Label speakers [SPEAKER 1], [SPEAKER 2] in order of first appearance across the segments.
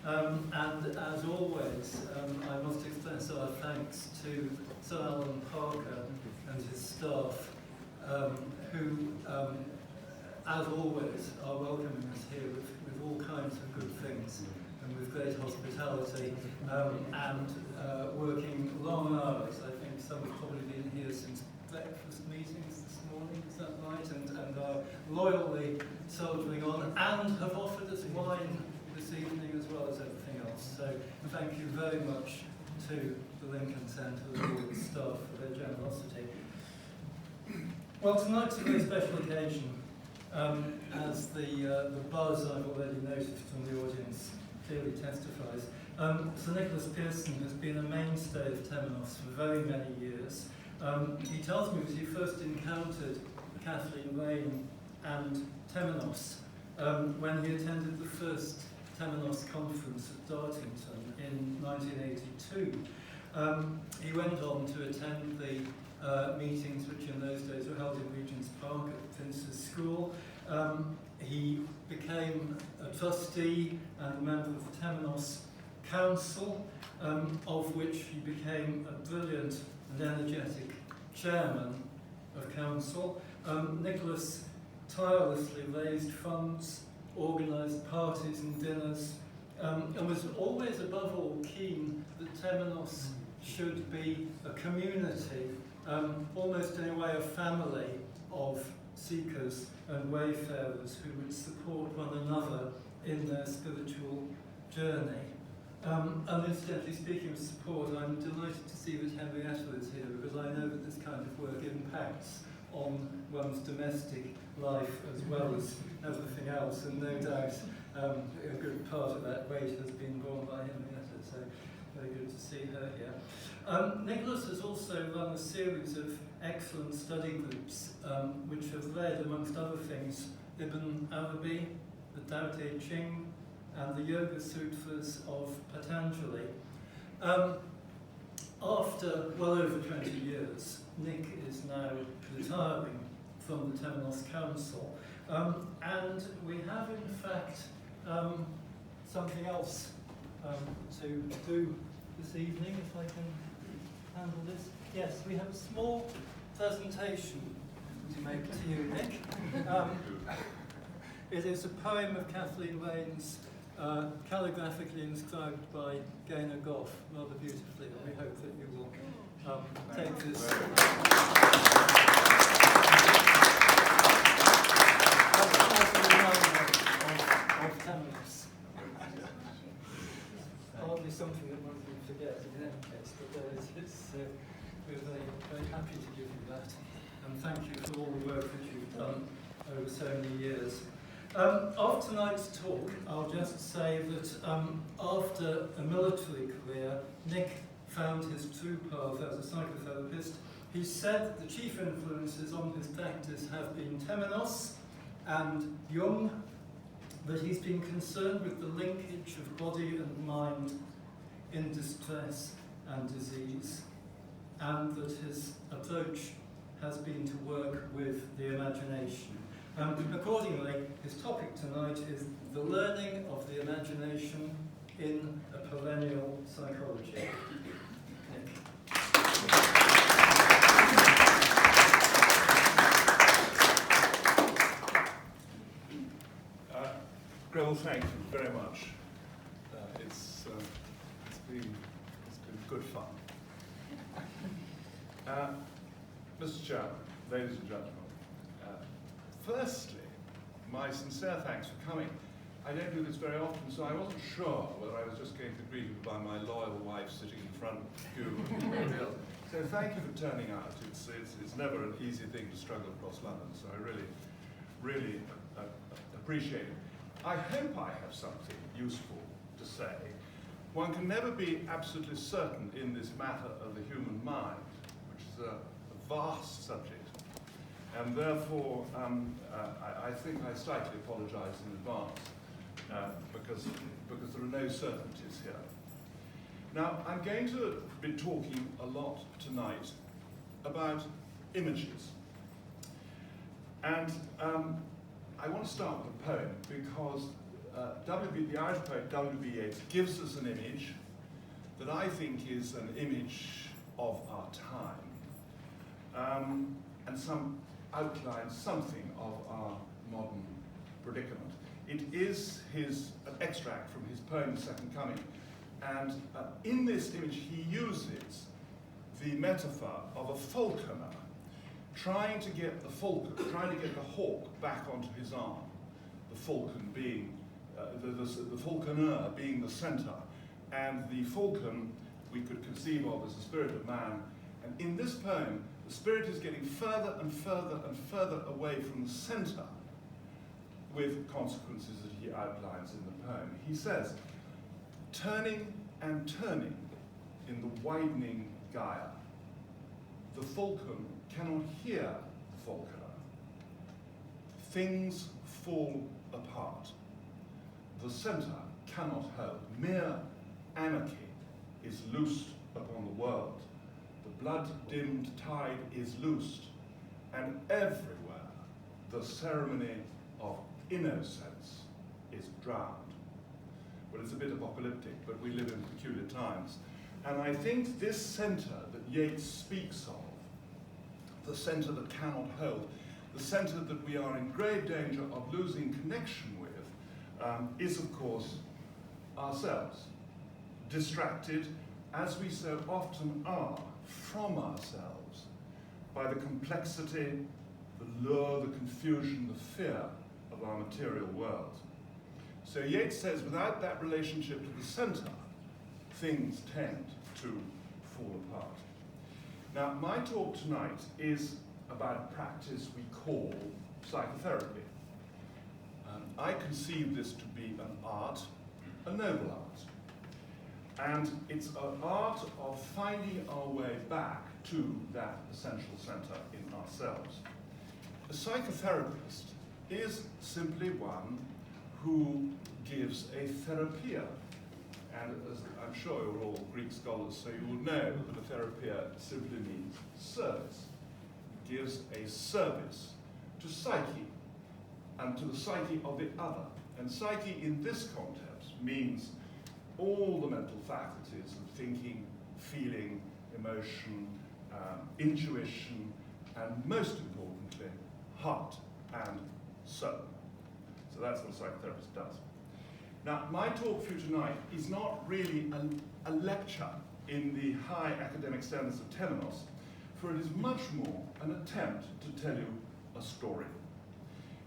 [SPEAKER 1] And as always, I must express our thanks to Sir Alan Parker and his staff, who, as always, are welcoming us here with all kinds of good things and with great hospitality, and working long hours. I think some have probably been here since breakfast meetings this morning, is that right? And are loyally soldiering on and have offered us wine this evening as well as everything else. So thank you very much to the Lincoln Centre and all its staff for their generosity. Well, tonight's a very special occasion, as the buzz I've already noticed from the audience clearly testifies. Sir Nicholas Pearson has been a mainstay of Temenos for very many years. He tells me that he first encountered Kathleen Wayne and Temenos when he attended the first Temenos conference at Dartington in 1982. He went on to attend the meetings which in those days were held in Regent's Park at Prince's School. He became a trustee and a member of the Temenos Council, of which he became a brilliant and energetic chairman of council. Nicholas tirelessly raised funds, organised parties and dinners, and was always above all keen that Temenos should be a community, almost in a way a family of seekers and wayfarers who would support one another in their spiritual journey. And incidentally, speaking of support, I'm delighted to see that Henrietta is here, because I know that this kind of work impacts on one's domestic life as well as everything else, and no doubt a good part of that weight has been borne by Henrietta, so very good to see her here. Nicholas has also run a series of excellent study groups which have read, amongst other things, Ibn Arabi, the Tao Te Ching, and the Yoga Sutras of Patanjali. After well over 20 years, Nick is now retiring from the Temenos Council, and we have in fact something else to do this evening, if I can handle this. Yes, we have a small presentation to make to you, Nick. It is a poem of Kathleen Wayne's, calligraphically inscribed by Gaynor Goff rather beautifully, and we hope that you will take this as a reminder of Temenos. Hardly something that one can forget in any case, but there it is. We're very, very happy to give you that, and thank you for all the work that you've done over so many years. After tonight's talk, I'll just say that after a military career, Nick found his true path as a psychotherapist. He said that the chief influences on his practice have been Temenos and Jung, that he's been concerned with the linkage of body and mind in distress and disease, and that his approach has been to work with the imagination. Accordingly, his topic tonight is the learning of the imagination in a perennial psychology. Nick.
[SPEAKER 2] Well, thank you very much. It's been good fun. Mr. Chairman, ladies and gentlemen, firstly, my sincere thanks for coming. I don't do this very often, so I wasn't sure whether I was just going to be greeted by my loyal wife sitting in front of you. So thank you for turning out. It's never an easy thing to struggle across London, so I really appreciate it. I hope I have something useful to say. One can never be absolutely certain in this matter of the human mind, which is a vast subject. And therefore, I think I slightly apologize in advance because there are no certainties here. Now, I'm going to be talking a lot tonight about images. And I want to start with a poem because the Irish poet W.B. Yeats gives us an image that I think is an image of our time, and outlines something of our modern predicament. It is an extract from his poem, The Second Coming, and in this image he uses the metaphor of a falconer trying to get the hawk back onto his arm, the falcon being, the falconer being the center, and the falcon we could conceive of as the spirit of man. And in this poem, the spirit is getting further and further and further away from the center, with consequences that he outlines in the poem. He says, turning and turning in the widening gyre, the falcon cannot hear the falconer. Things fall apart. The center cannot hold. Mere anarchy is loosed upon the world. The blood-dimmed tide is loosed, and everywhere the ceremony of innocence is drowned. Well, it's a bit apocalyptic, but we live in peculiar times. And I think this center that Yeats speaks of, the center that cannot hold, the center that we are in grave danger of losing connection with, is of course ourselves, distracted, as we so often are, from ourselves by the complexity, the lure, the confusion, the fear of our material world. So Yeats says, without that relationship to the center, things tend to fall apart. Now, my talk tonight is about a practice we call psychotherapy. I conceive this to be an art, a noble art. And it's an art of finding our way back to that essential center in ourselves. A psychotherapist is simply one who gives a therapia. And as I'm sure you're all Greek scholars, so you will know that a therapia simply means service. It gives a service to psyche and to the psyche of the other. And psyche in this context means all the mental faculties of thinking, feeling, emotion, intuition, and most importantly, heart and soul. So that's what a psychotherapist does. Now, my talk for you tonight is not really a lecture in the high academic standards of Temenos, for it is much more an attempt to tell you a story.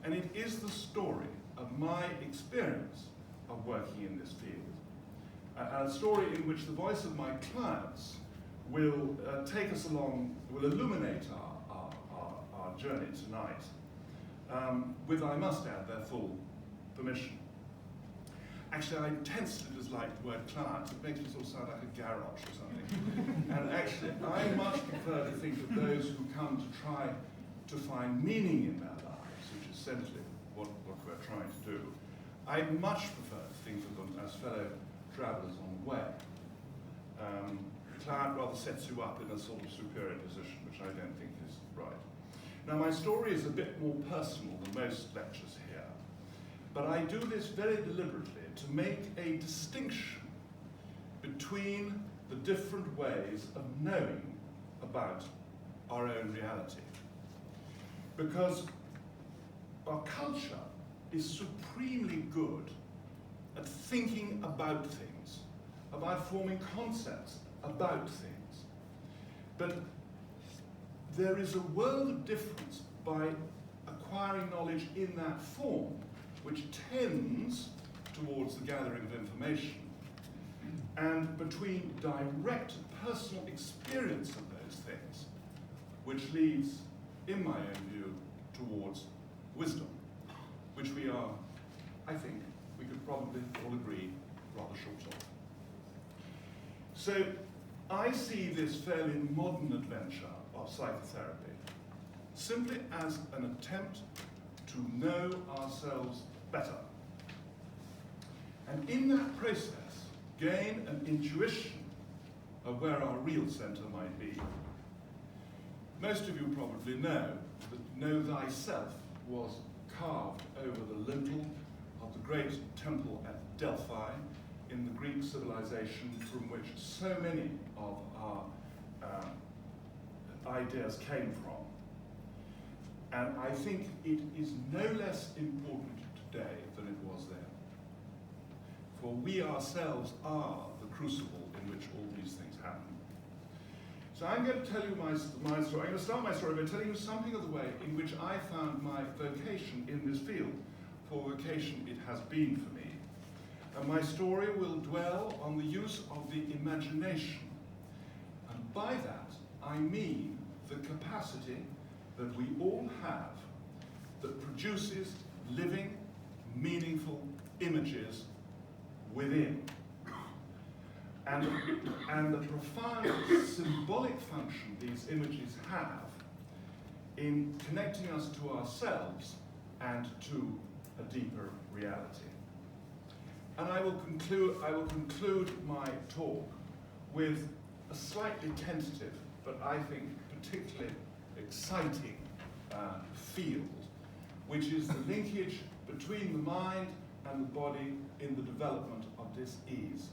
[SPEAKER 2] And it is the story of my experience of working in this field. A story in which the voice of my clients will take us along, will illuminate our journey tonight, with, I must add, their full permission. Actually, I intensely dislike the word client. It makes me sort of sound like a garage or something. And actually, I much prefer to think of those who come to try to find meaning in their lives, which is essentially what we're trying to do. I much prefer to think of them as fellow travelers on the way. The client rather sets you up in a sort of superior position, which I don't think is right. Now, my story is a bit more personal than most lectures here, but I do this very deliberately to make a distinction between the different ways of knowing about our own reality. Because our culture is supremely good at thinking about things, about forming concepts about things. But there is a world of difference by acquiring knowledge in that form, which tends towards the gathering of information, and between direct personal experience of those things, which leads, in my own view, towards wisdom, which we are, I think, we could probably all agree, rather short of. So I see this fairly modern adventure of psychotherapy simply as an attempt to know ourselves better. And in that process, gain an intuition of where our real center might be. Most of you probably know that know thyself was carved over the lintel of of the great temple at Delphi in the Greek civilization from which so many of our ideas came from. And I think it is no less important today than it was then. For we ourselves are the crucible in which all these things happen. So I'm going to tell you my story. I'm going to start my story by telling you something of the way in which I found my vocation in this field. For vocation it has been for me. And my story will dwell on the use of the imagination. And by that, I mean the capacity that we all have that produces living, meaningful images within. And the profound symbolic function these images have in connecting us to ourselves and to a deeper reality. And I will conclude my talk with a slightly tentative, but I think particularly exciting field, which is the linkage between the mind and the body in the development of dis-ease.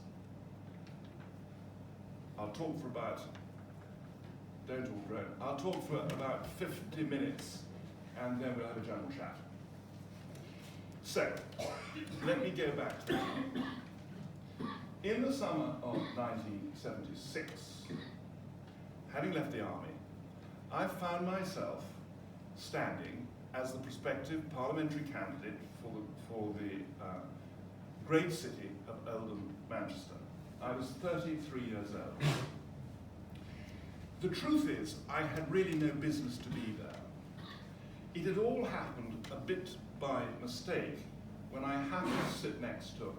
[SPEAKER 2] I'll talk for about, don't all groan, I'll talk for about 50 minutes and then we'll have a general chat. So, let me go back to in the summer of 1976, having left the army, I found myself standing as the prospective parliamentary candidate for the great city of Oldham, Manchester. I was 33 years old. The truth is, I had really no business to be there. It had all happened a bit by mistake when I happened to sit next to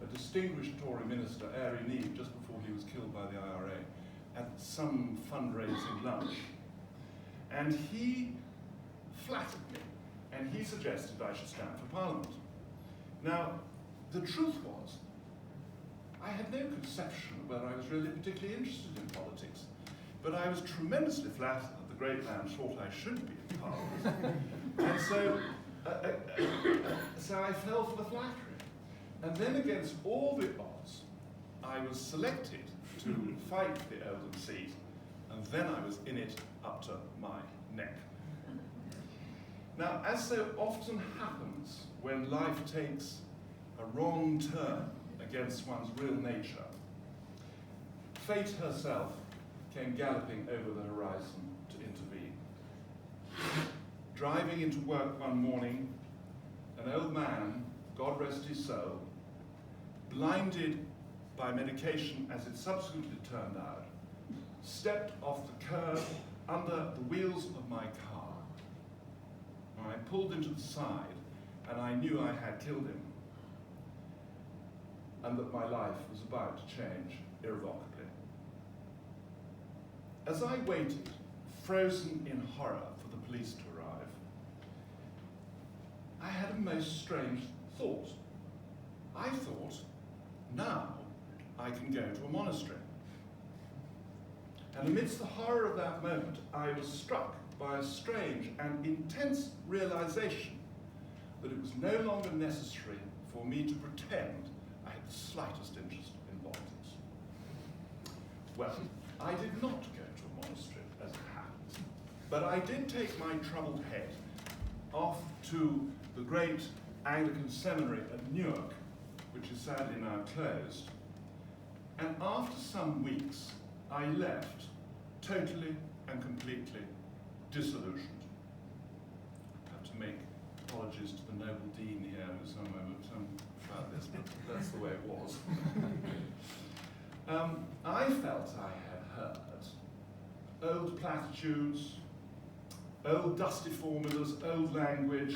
[SPEAKER 2] a distinguished Tory minister, Airy Neave, just before he was killed by the IRA, at some fundraising lunch. And he flattered me, and he suggested I should stand for Parliament. Now, the truth was, I had no conception of whether I was really particularly interested in politics, but I was tremendously flattered that the great man thought I should be in Parliament. And so I fell for the flattery. And then against all the odds, I was selected to fight the Oldham seat, and then I was in it up to my neck. Now, as so often happens when life takes a wrong turn against one's real nature, fate herself came galloping over the horizon to intervene. Driving into work one morning, an old man, God rest his soul, blinded by medication as it subsequently turned out, stepped off the curb under the wheels of my car. I pulled him to the side and I knew I had killed him and that my life was about to change irrevocably. As I waited, frozen in horror for the police to arrive, I had a most strange thought. I thought, now I can go to a monastery. And amidst the horror of that moment, I was struck by a strange and intense realization that it was no longer necessary for me to pretend I had the slightest interest in politics. Well, I did not go to a monastery, as it happens, but I did take my troubled head off to the great Anglican seminary at Newark, which is sadly now closed, and after some weeks, I left totally and completely disillusioned. I have to make apologies to the noble dean here who somewhere about this, but that's the way it was. I felt I had heard old platitudes, old dusty formulas, old language,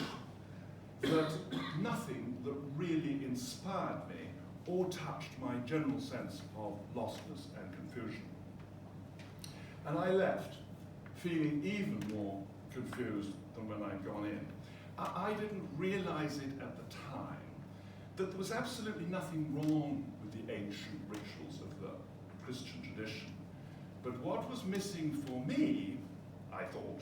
[SPEAKER 2] but nothing that really inspired me or touched my general sense of lostness and confusion. And I left feeling even more confused than when I'd gone in. I didn't realize it at the time that there was absolutely nothing wrong with the ancient rituals of the Christian tradition. But what was missing for me, I thought,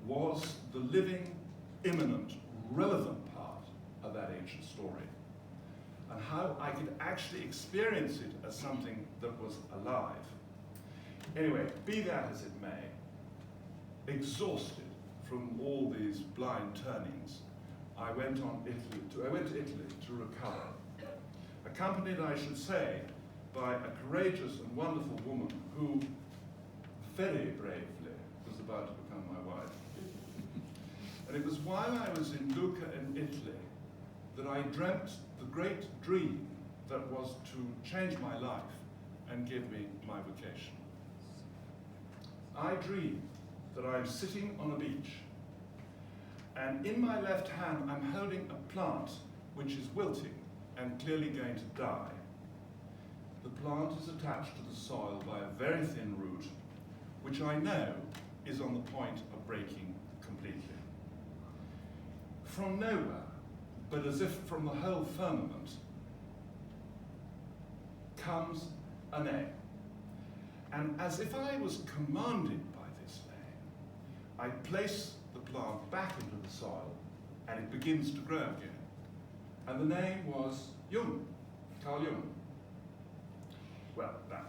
[SPEAKER 2] was the living, immanent, relevant part of that ancient story. and how I could actually experience it as something that was alive. Anyway, be that as it may, exhausted from all these blind turnings, I went to Italy to recover, accompanied, I should say, by a courageous and wonderful woman who very bravely was about to become my wife. And it was while I was in Lucca in Italy that I dreamt the great dream that was to change my life and give me my vocation. I dreamed that I'm sitting on a beach, and in my left hand I'm holding a plant which is wilting and clearly going to die. The plant is attached to the soil by a very thin root, which I know is on the point of breaking completely. From nowhere, but as if from the whole firmament, comes a name. And as if I was commanded by this name, I place the plant back into the soil, and it begins to grow again. And the name was Jung, Carl Jung. Well, now,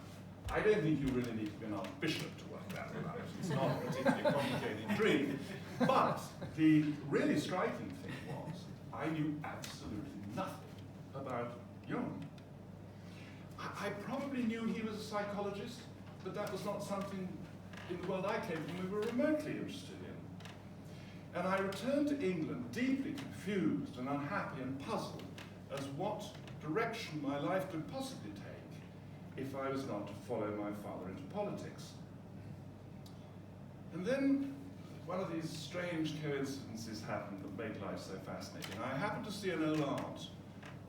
[SPEAKER 2] I don't think you really need to be an archbishop to work that out. It's not a particularly complicated dream. But the really striking thing was, I knew absolutely nothing about Jung. I probably knew he was a psychologist, but that was not something in the world I came from we were remotely interested in. And I returned to England deeply confused and unhappy and puzzled as what direction my life could possibly take if I was not to follow my father into politics. And then one of these strange coincidences happened that make life so fascinating. I happened to see an old aunt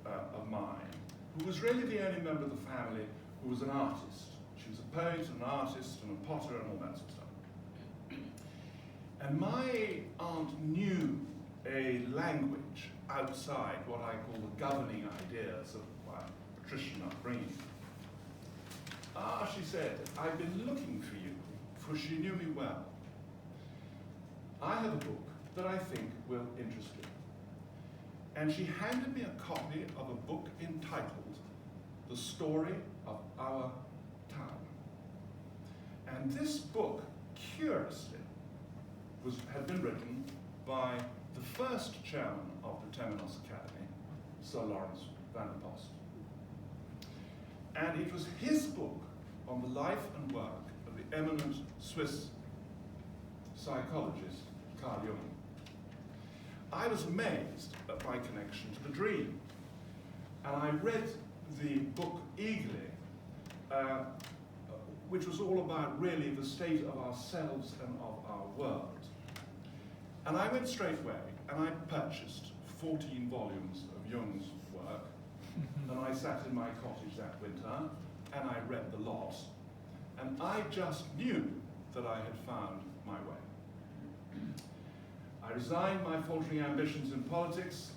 [SPEAKER 2] of mine who was really the only member of the family who was an artist. She was a poet, an artist, and a potter, and all that sort of stuff. And my aunt knew a language outside what I call the governing ideas of my patrician upbringing. Ah, she said, I've been looking for you, for she knew me well. I have a book that I think will interest you. And she handed me a copy of a book entitled The Story of Our Time. And this book, curiously, had been written by the first chairman of the Temenos Academy, Sir Lawrence van der Post. And it was his book on the life and work of the eminent Swiss psychologist, Carl Jung. I was amazed at my connection to the dream. And I read the book eagerly, which was all about really the state of ourselves and of our world. And I went straight away and I purchased 14 volumes of Jung's work. And I sat in my cottage that winter and I read the lot. And I just knew that I had found my way. I resigned my faltering ambitions in politics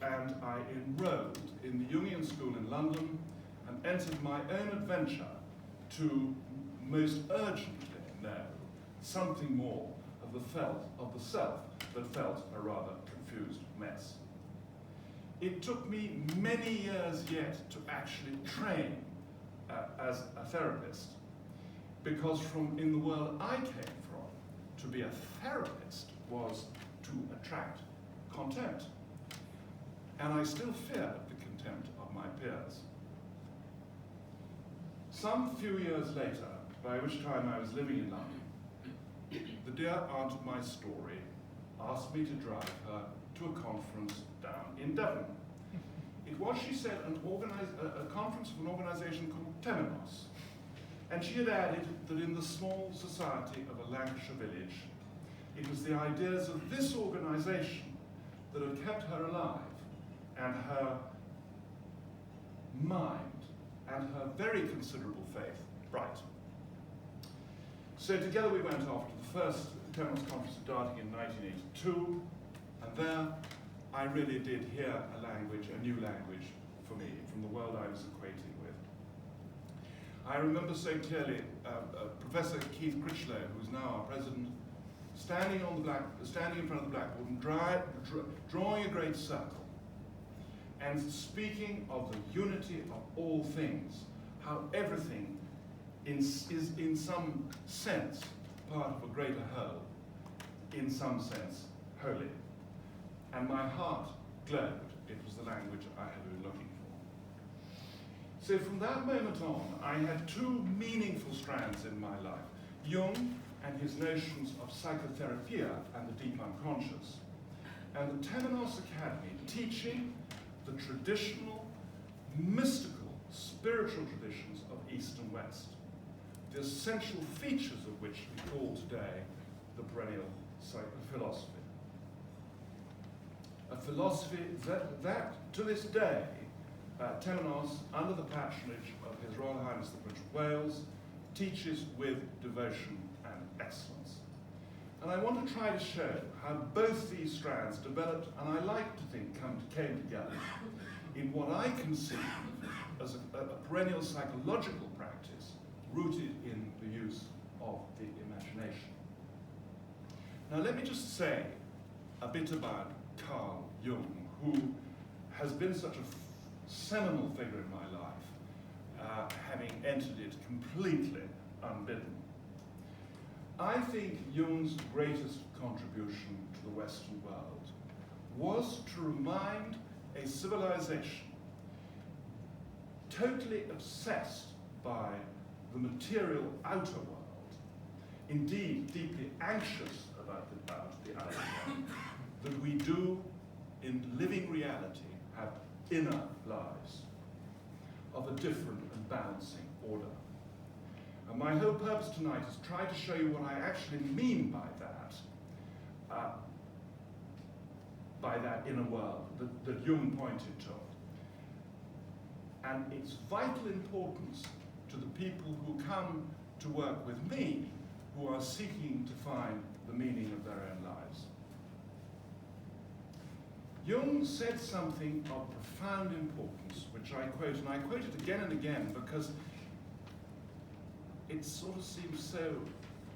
[SPEAKER 2] and I enrolled in the Jungian School in London and entered my own adventure to most urgently know something more of the self that felt a rather confused mess. It took me many years yet to actually train as a therapist, because in the world I came from, to be a therapist was to attract contempt. And I still feared the contempt of my peers. Some few years later, by which time I was living in London, the dear aunt of my story asked me to drive her to a conference down in Devon. It was, she said, a conference of an organization called Temenos. And she had added that in the small society of a Lancashire village, it was the ideas of this organization that had kept her alive, and her mind, and her very considerable faith bright. So together we went off to the first Temenos conference at Darting in 1982, and there I really did hear a new language for me, from the world I was acquainted with. I remember so clearly Professor Keith Critchlow, who is now our president, standing in front of the blackboard and drawing a great circle. and speaking of the unity of all things, how everything is in some sense part of a greater whole, in some sense holy. And my heart glowed. It was the language I had been looking for. So from that moment on, I had two meaningful strands in my life: Jung and his notions of psychotherapia and the deep unconscious, and the Temenos Academy teaching the traditional, mystical, spiritual traditions of East and West, the essential features of which we call today the perennial philosophy. A philosophy that to this day, Temenos, under the patronage of His Royal Highness the Prince of Wales, teaches with devotion and excellence. And I want to try to show how both these strands developed, and I like to think came together in what I conceive as a perennial psychological practice rooted in the use of the imagination. Now let me just say a bit about Carl Jung, who has been such a seminal figure in my life, having entered it completely unbidden. I think Jung's greatest contribution to the Western world was to remind a civilization totally obsessed by the material outer world, indeed deeply anxious about the outer world, that we do in living reality have inner lives of a different and balancing order. And my whole purpose tonight is try to show you what I actually mean by that inner world that Jung pointed to, and its vital importance to the people who come to work with me, who are seeking to find the meaning of their own lives. Jung said something of profound importance, which I quote, and I quote it again and again because it sort of seems so,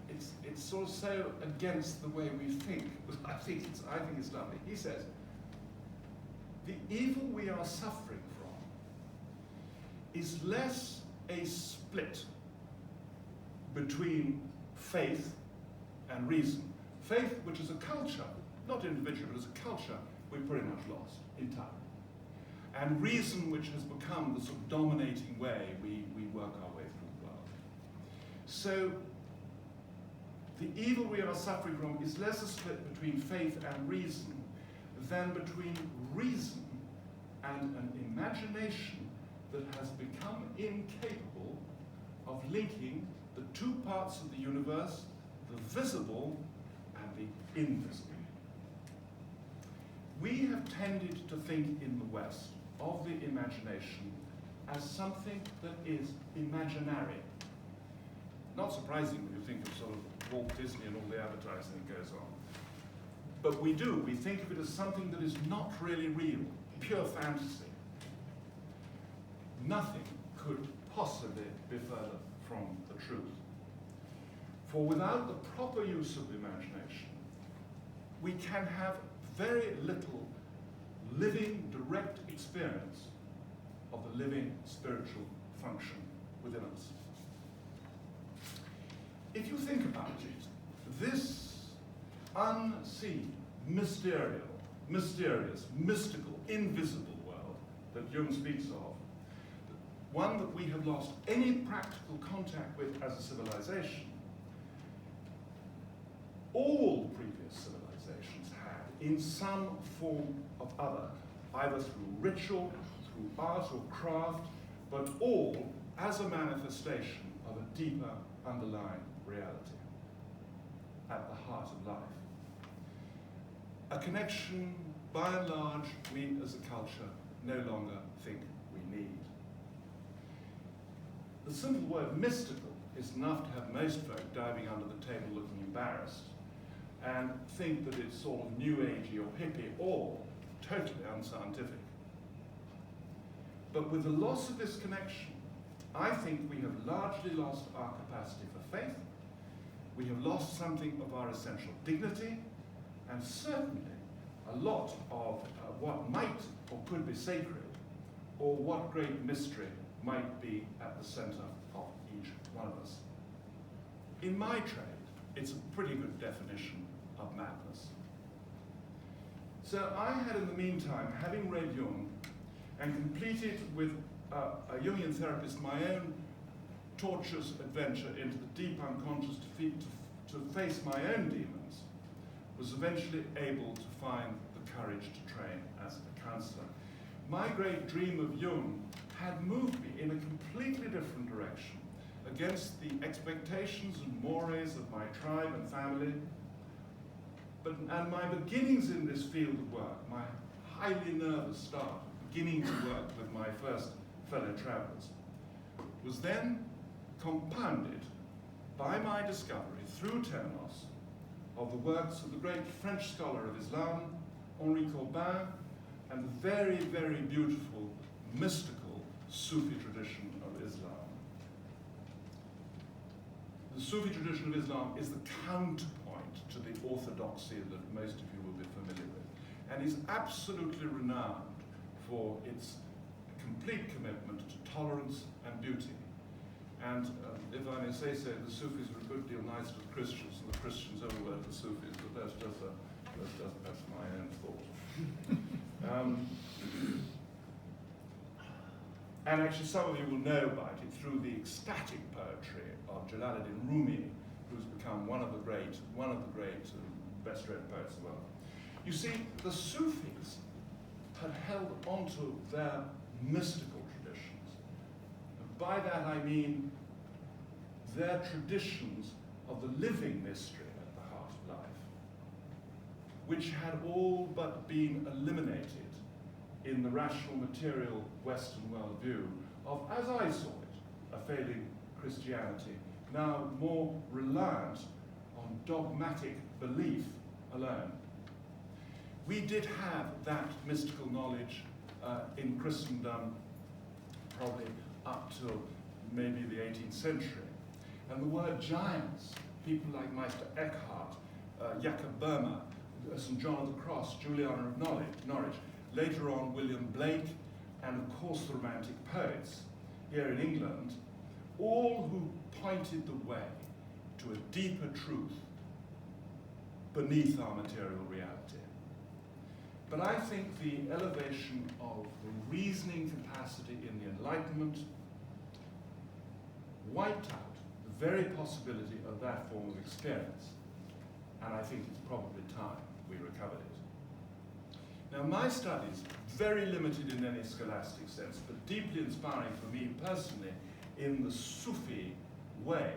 [SPEAKER 2] it's sort of so against the way we think. I think it's lovely. He says, "The evil we are suffering from is less a split between faith and reason. Faith, which is a culture, not individual, but as a culture, we've pretty much lost entirely. And reason, which has become the sort of dominating way we work our way through the world. So, the evil we are suffering from is less a split between faith and reason than between reason and an imagination that has become incapable of linking the two parts of the universe, the visible and the invisible. We have tended to think in the West of the imagination as something that is imaginary. Not surprising when you think of sort of Walt Disney and all the advertising that goes on. But we do. We think of it as something that is not really real, pure fantasy. Nothing could possibly be further from the truth. For without the proper use of the imagination, we can have very little living, direct experience of the living spiritual function within us. If you think about it, this unseen, mysterious, mystical, invisible world that Jung speaks of, one that we have lost any practical contact with as a civilization, all previous civilizations had in some form of other, either through ritual, through art or craft, but all as a manifestation of a deeper underlying reality at the heart of life. A connection, by and large, we as a culture no longer think we need. The simple word mystical is enough to have most folk diving under the table looking embarrassed and think that it's sort of new agey or hippie or totally unscientific. But with the loss of this connection, I think we have largely lost our capacity for faith, we have lost something of our essential dignity, and certainly a lot of what might or could be sacred, or what great mystery might be at the center of each one of us. In my trade, it's a pretty good definition of madness. So I had, in the meantime, having read Jung and completed with a Jungian therapist my own tortuous adventure into the deep unconscious to face my own demons, was eventually able to find the courage to train as a counselor. My great dream of Jung had moved me in a completely different direction, against the expectations and mores of my tribe and family. And my beginnings in this field of work, my highly nervous start, beginning to work with my first fellow travelers, was then compounded by my discovery through Ternos of the works of the great French scholar of Islam, Henri Corbin, and the very, very beautiful, mystical Sufi tradition of Islam. The Sufi tradition of Islam is the counterpoint to the orthodoxy that most of you will be familiar with, and is absolutely renowned for its complete commitment to tolerance and beauty. And if I may say so, the Sufis are a good deal nicer to the Christians than the Christians ever were to the Sufis, but that's my own thought. And actually some of you will know about it through the ecstatic poetry of Jalaluddin Rumi, who's become one of the great best read poets of the world. You see, the Sufis had held onto their mystical traditions. And by that I mean their traditions of the living mystery at the heart of life, which had all but been eliminated in the rational, material Western worldview of, as I saw it, a failing Christianity, now more reliant on dogmatic belief alone. We did have that mystical knowledge in Christendom probably up to maybe the 18th century. And the word giants, people like Meister Eckhart, Jacob Boehmer, St. John of the Cross, Juliana of Norwich, later on William Blake, and of course the Romantic poets here in England, all who pointed the way to a deeper truth beneath our material reality. But I think the elevation of the reasoning capacity in the Enlightenment wiped out the very possibility of that form of experience. And I think it's probably time we recovered it. Now, my studies, very limited in any scholastic sense, but deeply inspiring for me personally in the Sufi way.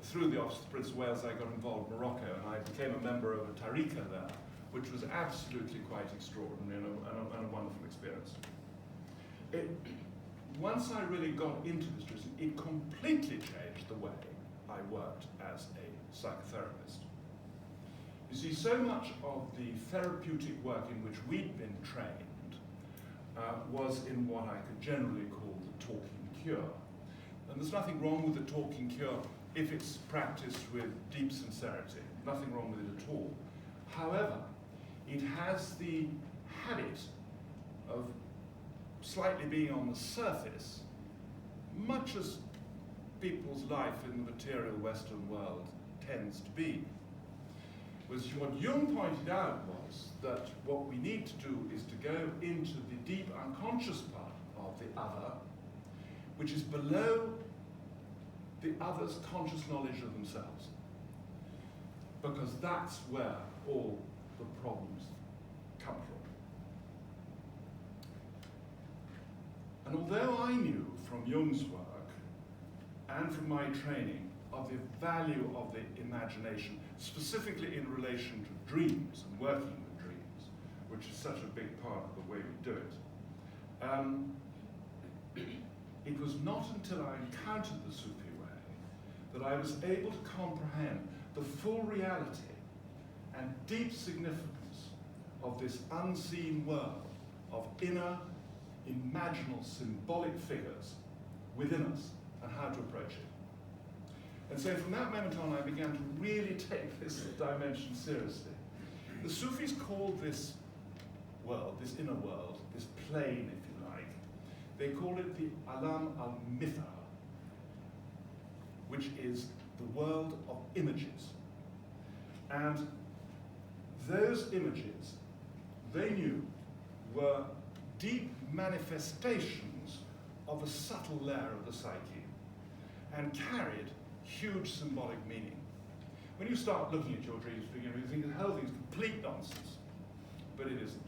[SPEAKER 2] Through the Office of the Prince of Wales, I got involved in Morocco, and I became a member of a tariqa there, which was absolutely quite extraordinary and a wonderful experience. Once I really got into this tradition, it completely changed the way I worked as a psychotherapist. You see, so much of the therapeutic work in which we'd been trained was in what I could generally call the talking cure. And there's nothing wrong with the talking cure if it's practiced with deep sincerity. Nothing wrong with it at all. However, it has the habit of slightly being on the surface, much as people's life in the material Western world tends to be. What Jung pointed out was that what we need to do is to go into the deep unconscious part of the other, which is below the other's conscious knowledge of themselves. Because that's where all the problems come from. And although I knew from Jung's work and from my training of the value of the imagination, specifically in relation to dreams and working with dreams, which is such a big part of the way we do it, it was not until I encountered the Sufi way that I was able to comprehend the full reality and deep significance of this unseen world of inner, imaginal, symbolic figures within us and how to approach it. And so from that moment on, I began to really take this dimension seriously. The Sufis called this world, this inner world, this plane, if you like, they called it the alam al-mitha, which is the world of images. And those images, they knew, were deep manifestations of a subtle layer of the psyche and carried huge symbolic meaning. When you start looking at your dreams, you think the whole thing's complete nonsense, but it isn't.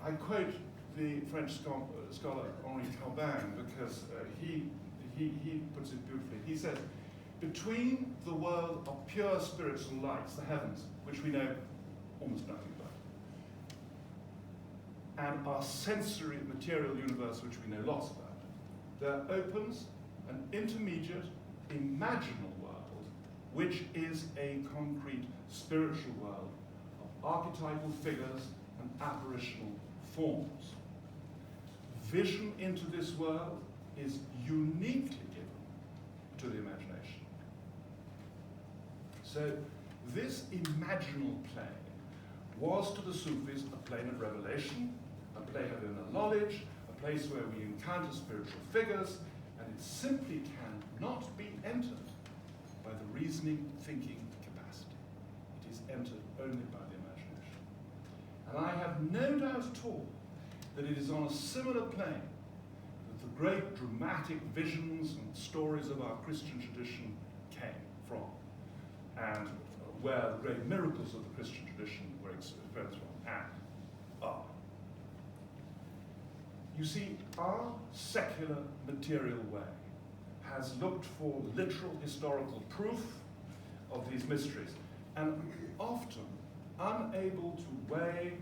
[SPEAKER 2] I quote the French scholar Henri Corbin because he puts it beautifully. He says, between the world of pure spiritual lights, the heavens, which we know almost nothing about, and our sensory material universe, which we know lots about, there opens an intermediate imaginal world, which is a concrete spiritual world of archetypal figures and apparitional forms. Vision into this world is uniquely given to the imagination. So this imaginal plane was to the Sufis a plane of revelation, a plane of inner knowledge, a place where we encounter spiritual figures, and it simply cannot be entered by the reasoning, thinking capacity. It is entered only by the imagination. And I have no doubt at all that it is on a similar plane that the great dramatic visions and stories of our Christian tradition came from, and where the great miracles of the Christian tradition were experienced from and are. You see, our secular material way has looked for literal historical proof of these mysteries, and often unable to weigh,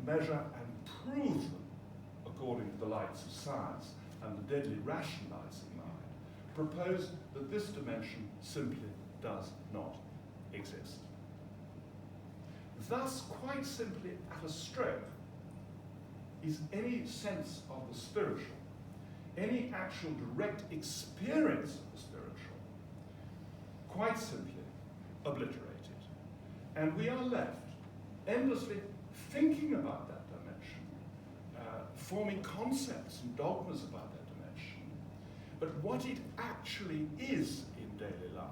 [SPEAKER 2] measure, and prove them according to the lights of science and the deadly rationalizing mind, propose that this dimension simply does not exist. Thus, quite simply, at a stroke, is any sense of the spiritual, any actual direct experience of the spiritual, quite simply obliterated. And we are left endlessly thinking about that dimension, forming concepts and dogmas about that dimension, but what it actually is in daily life,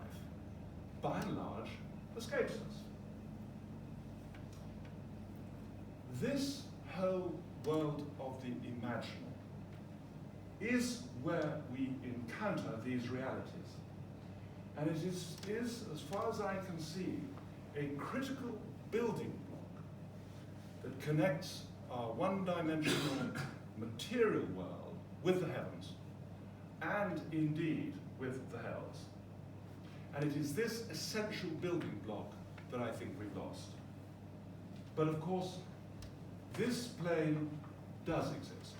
[SPEAKER 2] by and large, escapes us. This whole world of the imaginal is where we encounter these realities. And it is, as far as I can see, a critical building block that connects our one-dimensional material world with the heavens, and indeed with the hells. And it is this essential building block that I think we've lost. But of course, this plane does exist.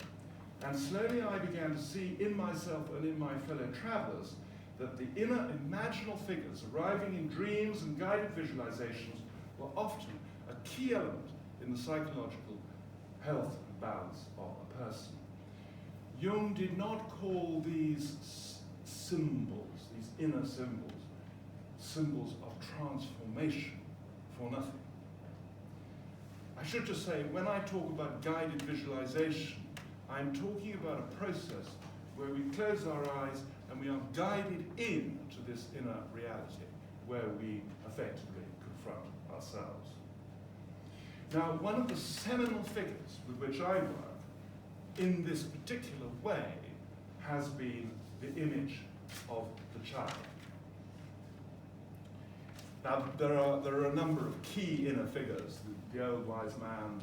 [SPEAKER 2] And slowly I began to see in myself and in my fellow travelers that the inner imaginal figures arriving in dreams and guided visualizations were often a key element in the psychological health and balance of a person. Jung did not call these symbols, these inner symbols, symbols of transformation for nothing. I should just say, when I talk about guided visualization, I'm talking about a process where we close our eyes and we are guided into this inner reality where we effectively confront ourselves. Now, one of the seminal figures with which I work in this particular way has been the image of the child. Now, there are a number of key inner figures, the old wise man,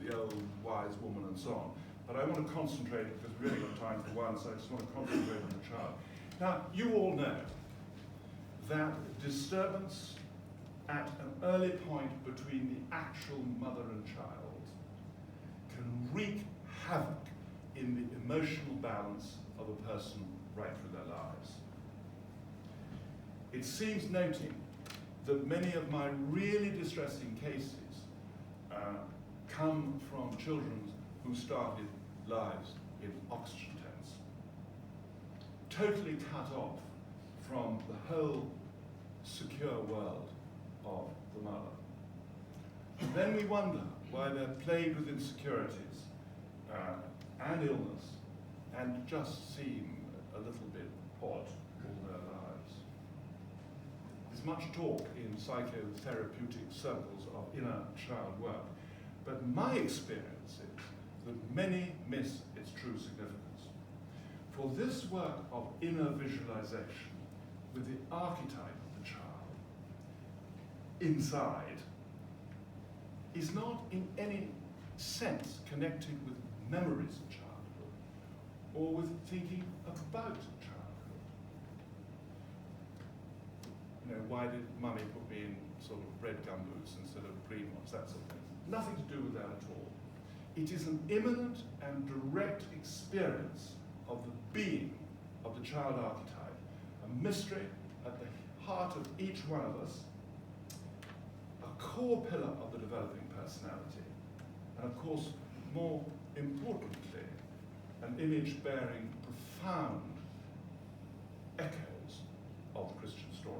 [SPEAKER 2] the old wise woman, and so on. But I want to concentrate, because we've only got time for one, so I just want to concentrate on the child. Now, you all know that disturbance at an early point between the actual mother and child can wreak havoc in the emotional balance of a person right through their lives. It seems noting that many of my really distressing cases come from children who started lives in oxygen tents. totally cut off from the whole secure world of the mother. And then we wonder why they're plagued with insecurities and illness and just seem a little bit odd all their lives. There's much talk in psychotherapeutic circles of inner child work, but my experience is that many miss its true significance. For this work of inner visualization with the archetype of the child inside is not in any sense connected with memories of childhood or with thinking about childhood. You know, why did mummy put me in sort of red gumboots instead of green ones, that sort of thing. Nothing to do with that at all. It is an immanent and direct experience of the being of the child archetype, a mystery at the heart of each one of us, a core pillar of the developing personality, and of course, more importantly, an image bearing profound echoes of the Christian story.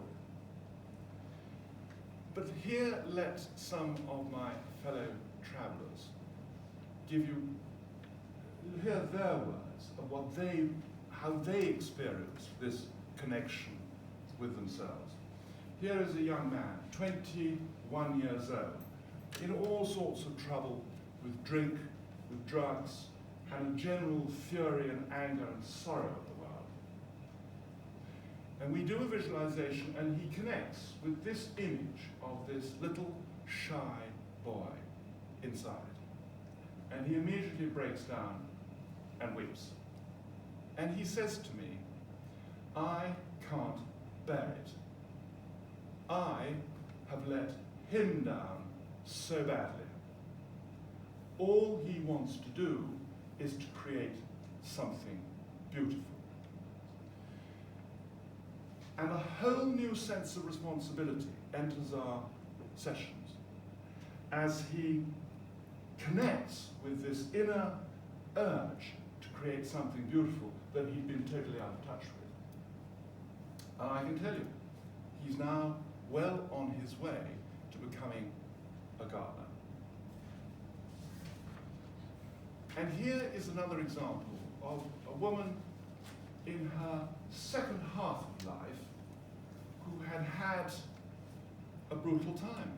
[SPEAKER 2] But here let some of my fellow travelers hear their words of how they experience this connection with themselves. Here is a young man, 21 years old, in all sorts of trouble with drink, with drugs, and a general fury and anger and sorrow of the world. And we do a visualization, and he connects with this image of this little shy boy inside. And he immediately breaks down and weeps. And he says to me, I can't bear it. I have let him down so badly. All he wants to do is to create something beautiful. And a whole new sense of responsibility enters our sessions as he connects with this inner urge to create something beautiful that he'd been totally out of touch with. And I can tell you, he's now well on his way to becoming a gardener. And here is another example of a woman in her second half of life who had had a brutal time.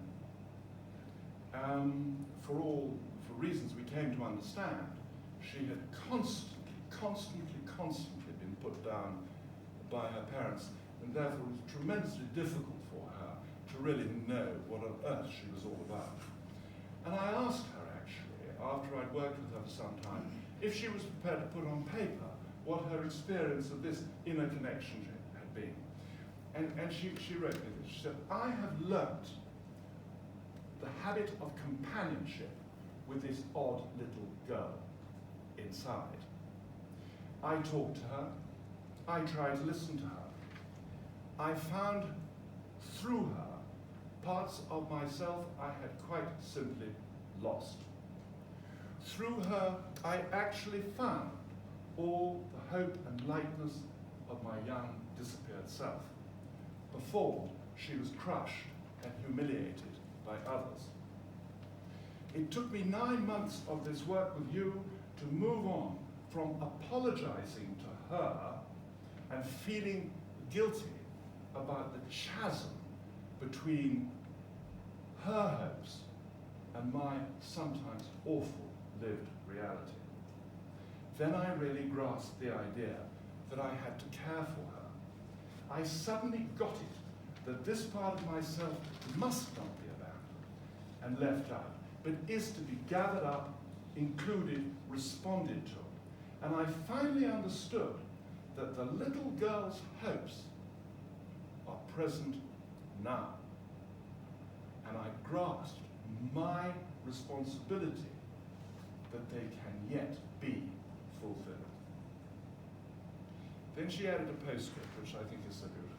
[SPEAKER 2] For reasons we came to understand, she had constantly been put down by her parents, and therefore it was tremendously difficult for her to really know what on earth she was all about. And I asked her, actually, after I'd worked with her for some time, if she was prepared to put on paper what her experience of this inner connection had been. And she wrote me this. She said, I have learnt the habit of companionship with this odd little girl inside. I talked to her. I tried to listen to her. I found through her parts of myself I had quite simply lost. Through her, I actually found all the hope and lightness of my young, disappeared self, before she was crushed and humiliated by others. It took me 9 months of this work with you to move on from apologizing to her and feeling guilty about the chasm between her hopes and my sometimes awful lived reality. Then I really grasped the idea that I had to care for her. I suddenly got it that this part of myself must not be abandoned and left out, but is to be gathered up, included, responded to. And I finally understood that the little girl's hopes are present now. And I grasped my responsibility that they can yet be fulfilled. Then she added a postscript, which I think is so beautiful.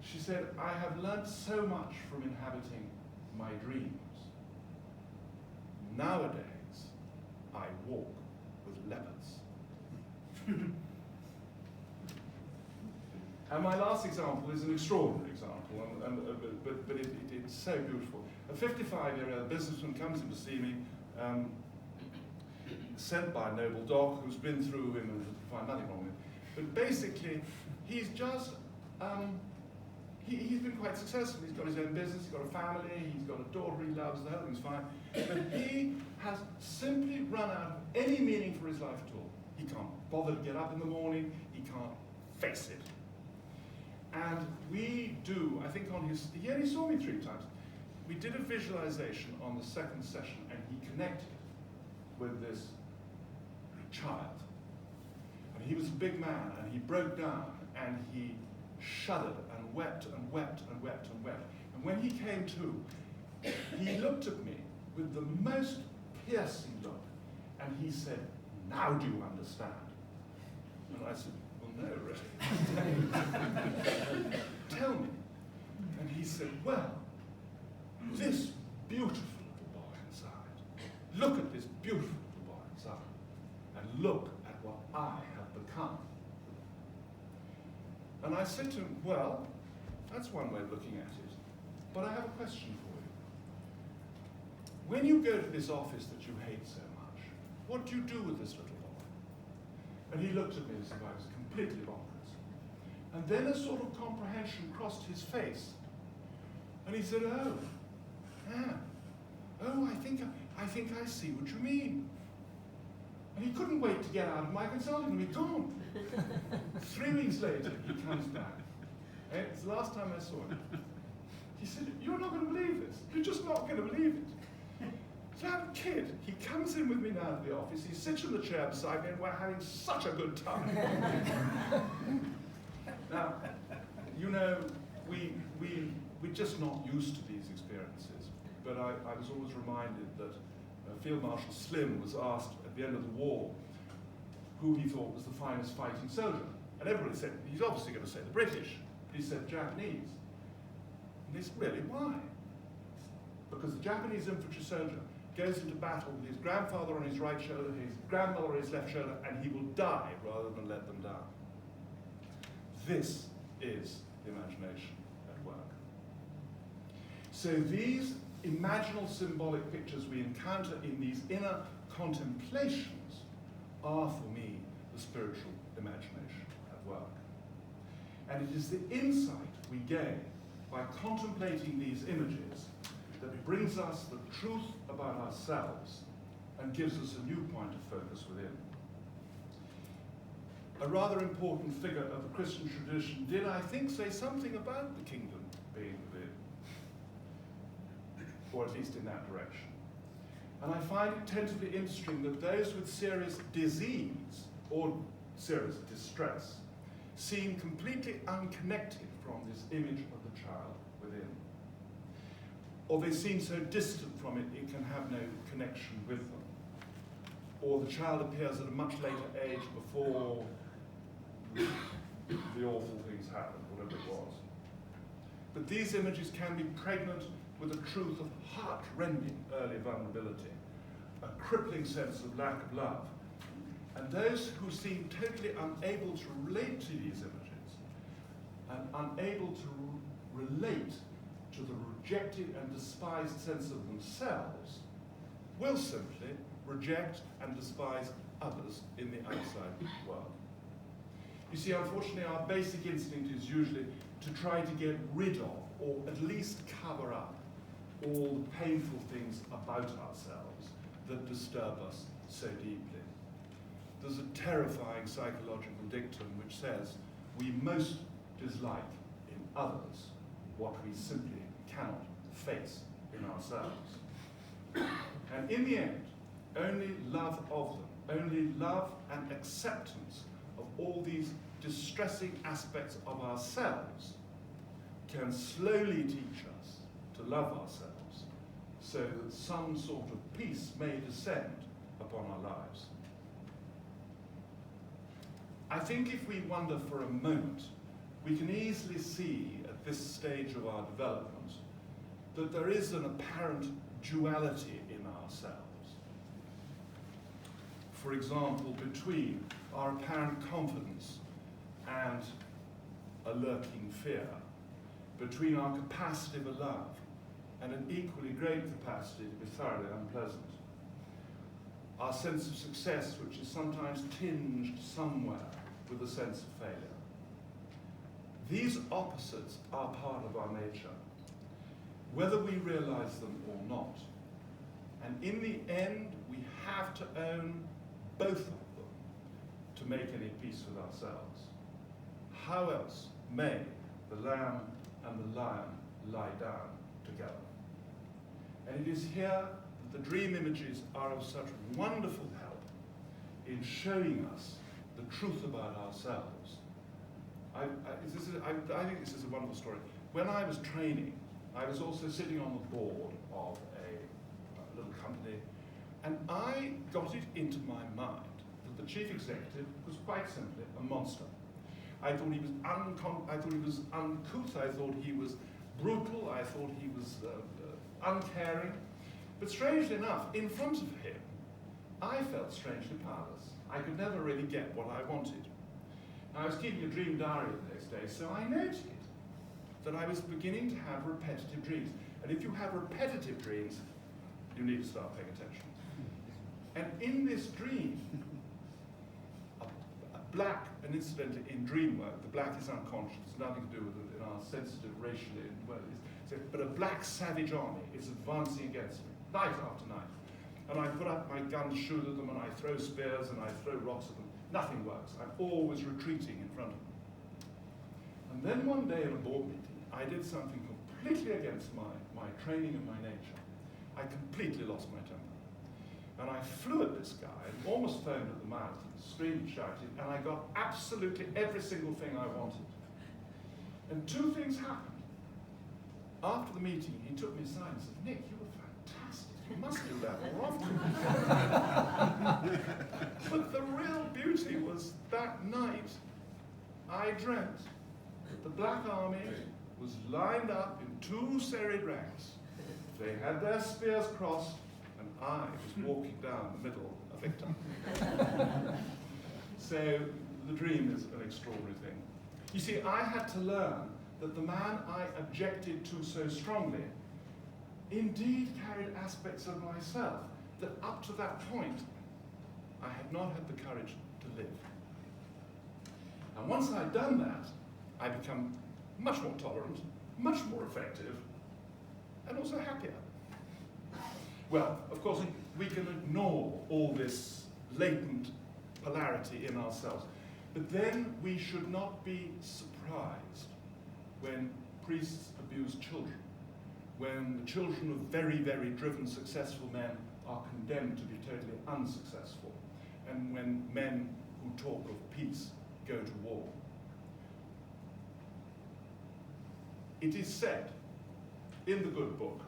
[SPEAKER 2] She said, I have learnt so much from inhabiting my dreams. Nowadays, I walk with leopards. And my last example is an extraordinary example, but it's so beautiful. A 55-year-old businessman comes in to see me, sent by a noble doc who's been through him and find nothing wrong with him. But basically, he's just, he's been quite successful. He's got his own business, he's got a family, he's got a daughter he loves, the whole thing's fine. But he has simply run out of any meaning for his life at all. He can't bother to get up in the morning, he can't face it. And we do, I think he only saw me 3 times. We did a visualization on the second session and he connected with this child. And he was a big man and he broke down and he shuddered and wept and wept and wept and wept. And when he came to, he looked at me with the most piercing look and he said, "Now do you understand?" And I said, "Well, no, really." "Tell me." And he said, "Well, this beautiful little boy inside, look at this beautiful little boy inside, and look at what I have become." And I said to him, "Well, that's one way of looking at it, but I have a question for you. When you go to this office that you hate so much, what do you do with this little boy?" And he looked at me as if I was completely bonkers. And then a sort of comprehension crossed his face. And he said, "Oh, yeah. Oh, I think I see what you mean." And he couldn't wait to get out of my consulting room. He'd gone. 3 weeks later, he comes back. It's the last time I saw him. He said, "You're not going to believe this. You're just not going to believe it. That kid, he comes in with me now to the office, he sits in the chair beside me, and we're having such a good time." Now, you know, we're just not used to these experiences. But I was always reminded that Field Marshal Slim was asked at the end of the war who he thought was the finest fighting soldier. And everybody said, he's obviously going to say the British. But he said Japanese. And they said, "Really, why?" Because the Japanese infantry soldier goes into battle with his grandfather on his right shoulder, his grandmother on his left shoulder, and he will die rather than let them down. This is the imagination at work. So these imaginal symbolic pictures we encounter in these inner contemplations are, for me, the spiritual imagination at work. And it is the insight we gain by contemplating these images that brings us the truth about ourselves and gives us a new point of focus within. A rather important figure of the Christian tradition did, I think, say something about the kingdom being within, or at least in that direction. And I find it tentatively interesting that those with serious disease or serious distress seem completely unconnected from this image of the child within. Or they seem so distant from it, it can have no connection with them. Or the child appears at a much later age before the awful things happen, whatever it was. But these images can be pregnant with a truth of heart-rending early vulnerability, a crippling sense of lack of love. And those who seem totally unable to relate to these images and unable to relate to the rejected and despised sense of themselves will simply reject and despise others in the outside world. You see, unfortunately, our basic instinct is usually to try to get rid of, or at least cover up, all the painful things about ourselves that disturb us so deeply. There's a terrifying psychological dictum which says we most dislike in others what we simply cannot face in ourselves. And in the end, only love of them, only love and acceptance of all these distressing aspects of ourselves can slowly teach us to love ourselves so that some sort of peace may descend upon our lives. I think if we wonder for a moment, we can easily see at this stage of our development that there is an apparent duality in ourselves. For example, between our apparent confidence and a lurking fear, between our capacity for love and an equally great capacity to be thoroughly unpleasant. Our sense of success, which is sometimes tinged somewhere with a sense of failure. These opposites are part of our nature, whether we realize them or not. And in the end, we have to own both of them to make any peace with ourselves. How else may the lamb and the lion lie down together? And it is here that the dream images are of such wonderful help in showing us the truth about ourselves. I think this is a wonderful story. When I was training, I was also sitting on the board of a little company, and I got it into my mind that the chief executive was quite simply a monster. I thought he was uncouth, I thought he was brutal, I thought he was uncaring. But strangely enough, in front of him, I felt strangely powerless. I could never really get what I wanted. I was keeping a dream diary the next day, so I noted that I was beginning to have repetitive dreams. And if you have repetitive dreams, you need to start paying attention. And in this dream, a black, and incidentally in dream work, the black is unconscious, it's nothing to do with it in our sensitive racially, but a black savage army is advancing against me, night after night. And I put up my guns, shoot at them, and I throw spears and I throw rocks at them. Nothing works. I'm always retreating in front of them. And then one day in a board meeting, I did something completely against my training and my nature. I completely lost my temper. And I flew at this guy and almost foamed at the mouth and screamed and shouted, and I got absolutely every single thing I wanted. And two things happened. After the meeting, he took me aside and said, "Nick, you were fantastic. You must do that more often." But the real beauty was that night I dreamt that the Black Army was lined up in two serried ranks. They had their spears crossed, and I was walking down the middle, a victim. So the dream is an extraordinary thing. You see, I had to learn that the man I objected to so strongly indeed carried aspects of myself that up to that point I had not had the courage to live. And once I'd done that, I become much more tolerant, much more effective, and also happier. Well, of course, we can ignore all this latent polarity in ourselves, but then we should not be surprised when priests abuse children, when the children of very, very driven, successful men are condemned to be totally unsuccessful, and when men who talk of peace go to war. It is said in the good book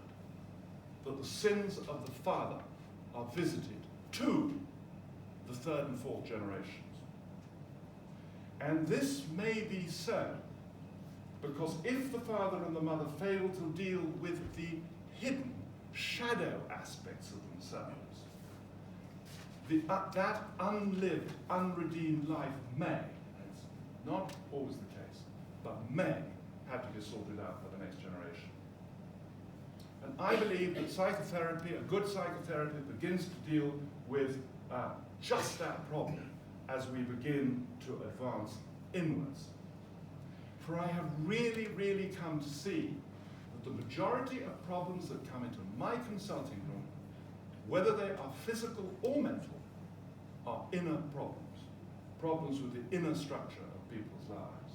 [SPEAKER 2] that the sins of the father are visited to the third and fourth generations. And this may be so because if the father and the mother fail to deal with the hidden shadow aspects of themselves, that unlived, unredeemed life may, and it's not always the case, but may have to be sorted out for the next generation. And I believe that psychotherapy, a good psychotherapy, begins to deal with just that problem as we begin to advance inwards. For I have really, really come to see that the majority of problems that come into my consulting room, whether they are physical or mental, are inner problems, problems with the inner structure of people's lives.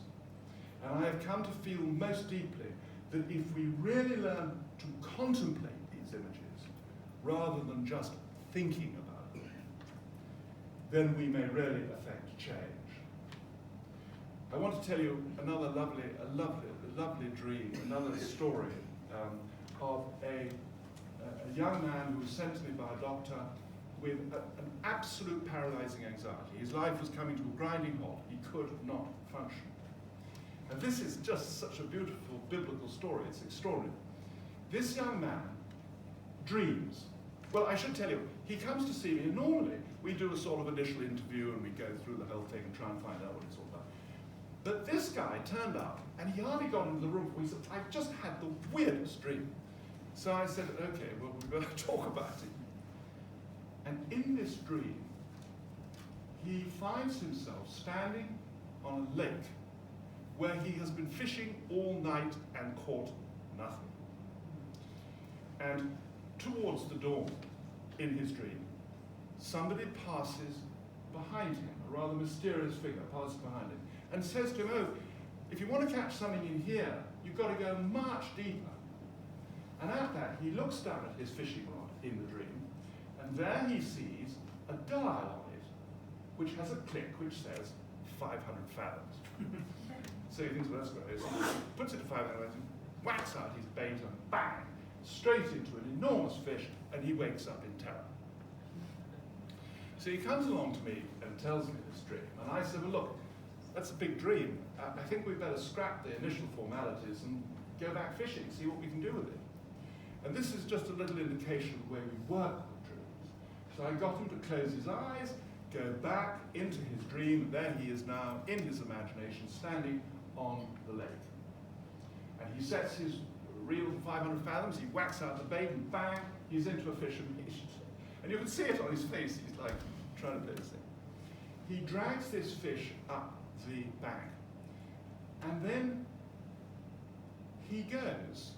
[SPEAKER 2] And I have come to feel most deeply that if we really learn to contemplate these images, rather than just thinking about them, then we may really affect change. I want to tell you another lovely dream, another story of a young man who was sent to me by a doctor with an absolute paralyzing anxiety. His life was coming to a grinding halt. He could not function. And this is just such a beautiful biblical story. It's extraordinary. This young man dreams. Well, I should tell you, he comes to see me, and normally we do a sort of initial interview and we go through the whole thing and try and find out what it's all about. But this guy turned up, and he hardly got into the room before he said, I've just had the weirdest dream. So I said, okay, well, we better talk about it. And in this dream, he finds himself standing on a lake where he has been fishing all night and caught nothing. And towards the dawn, in his dream, somebody passes behind him, a rather mysterious figure passes behind him, and says to him, oh, if you want to catch something in here, you've got to go much deeper. And at that, he looks down at his fishing rod in the dream, and there he sees a dial on it, which has a click which says 500 fathoms. So he thinks, well, that's great. So he puts it to 500 fathoms, whacks out his bait, and bang, straight into an enormous fish, and he wakes up in terror. So he comes along to me and tells me this dream, and I said, well, look, that's a big dream. I think we'd better scrap the initial formalities and go back fishing, see what we can do with it. And this is just a little indication of the way we work with dreams. So I got him to close his eyes, go back into his dream, and there he is now in his imagination, standing on the lake. And he sets his reel to 500 fathoms, he whacks out the bait, and bang, he's into a fish and fish. And you can see it on his face, he's like trying to play this thing. He drags this fish up the bank, and then he goes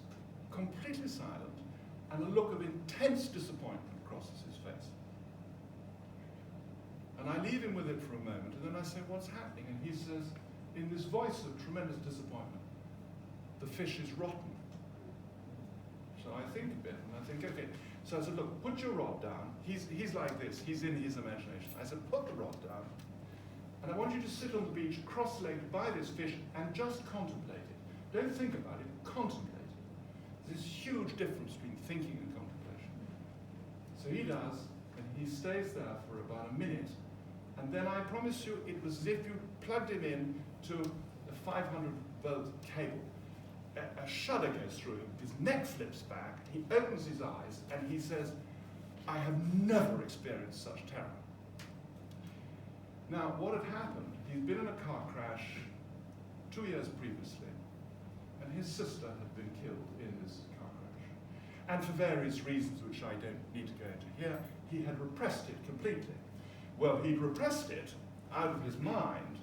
[SPEAKER 2] completely silent, and a look of intense disappointment crosses his face. And I leave him with it for a moment, and then I say, what's happening? And he says, in this voice of tremendous disappointment, the fish is rotten. So I think a bit, and I think, okay. So I said, look, put your rod down. He's like this, he's in his imagination. I said, put the rod down, and I want you to sit on the beach, cross-legged by this fish, and just contemplate it. Don't think about it, contemplate it. There's this huge difference between thinking and contemplation. So he does, and he stays there for about a minute, and then I promise you, it was as if you plugged him in to a 500-volt cable. A shudder goes through him, his neck flips back, he opens his eyes, and he says, I have never experienced such terror. Now, what had happened, he'd been in a car crash 2 years previously, and his sister had been killed in this car crash. And for various reasons, which I don't need to go into here, he had repressed it completely. Well, he'd repressed it out of his mind,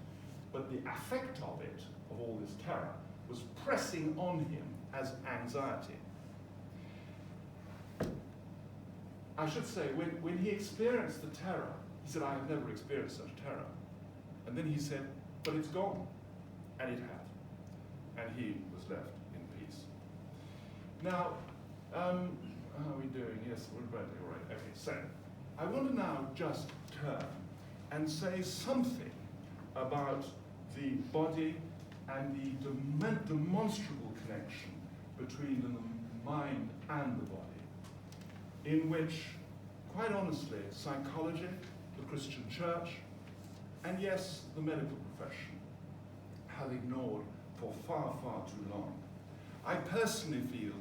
[SPEAKER 2] but the effect of it, of all this terror, was pressing on him as anxiety. I should say, when he experienced the terror, he said, I have never experienced such terror. And then he said, but it's gone. And it had. And he was left in peace. Now, how are we doing? Yes, we're ready. All right. Okay, so I want to now just turn and say something about the body and the demonstrable connection between the mind and the body, in which, quite honestly, psychology, the Christian church, and yes, the medical profession, have ignored for far, far too long. I personally feel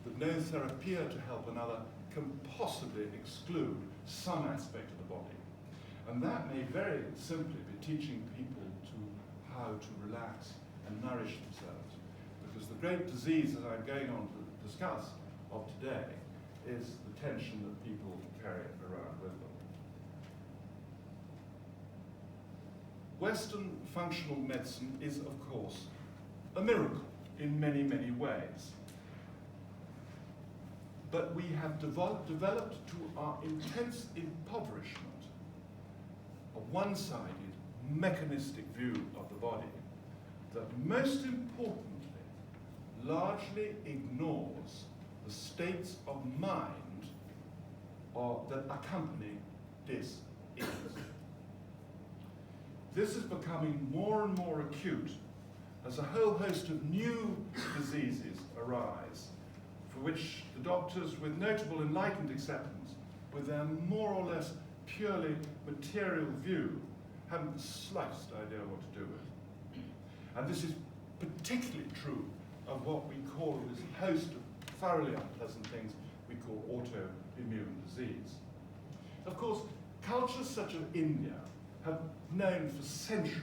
[SPEAKER 2] that no therapy to help another can possibly exclude some aspect of the body. And that may very simply be teaching people how to relax and nourish themselves. Because the great disease that I'm going on to discuss of today is the tension that people carry around with them. Western functional medicine is, of course, a miracle in many, many ways. But we have developed to our intense impoverishment a one-sided, mechanistic view of the body that most importantly largely ignores the states of mind that accompany this illness. This is becoming more and more acute as a whole host of new diseases arise, for which the doctors, with notable enlightened acceptance, with their more or less purely material view, haven't the slightest idea what to do with. And this is particularly true of what we call this host of thoroughly unpleasant things we call autoimmune disease. Of course, cultures such as India have known for centuries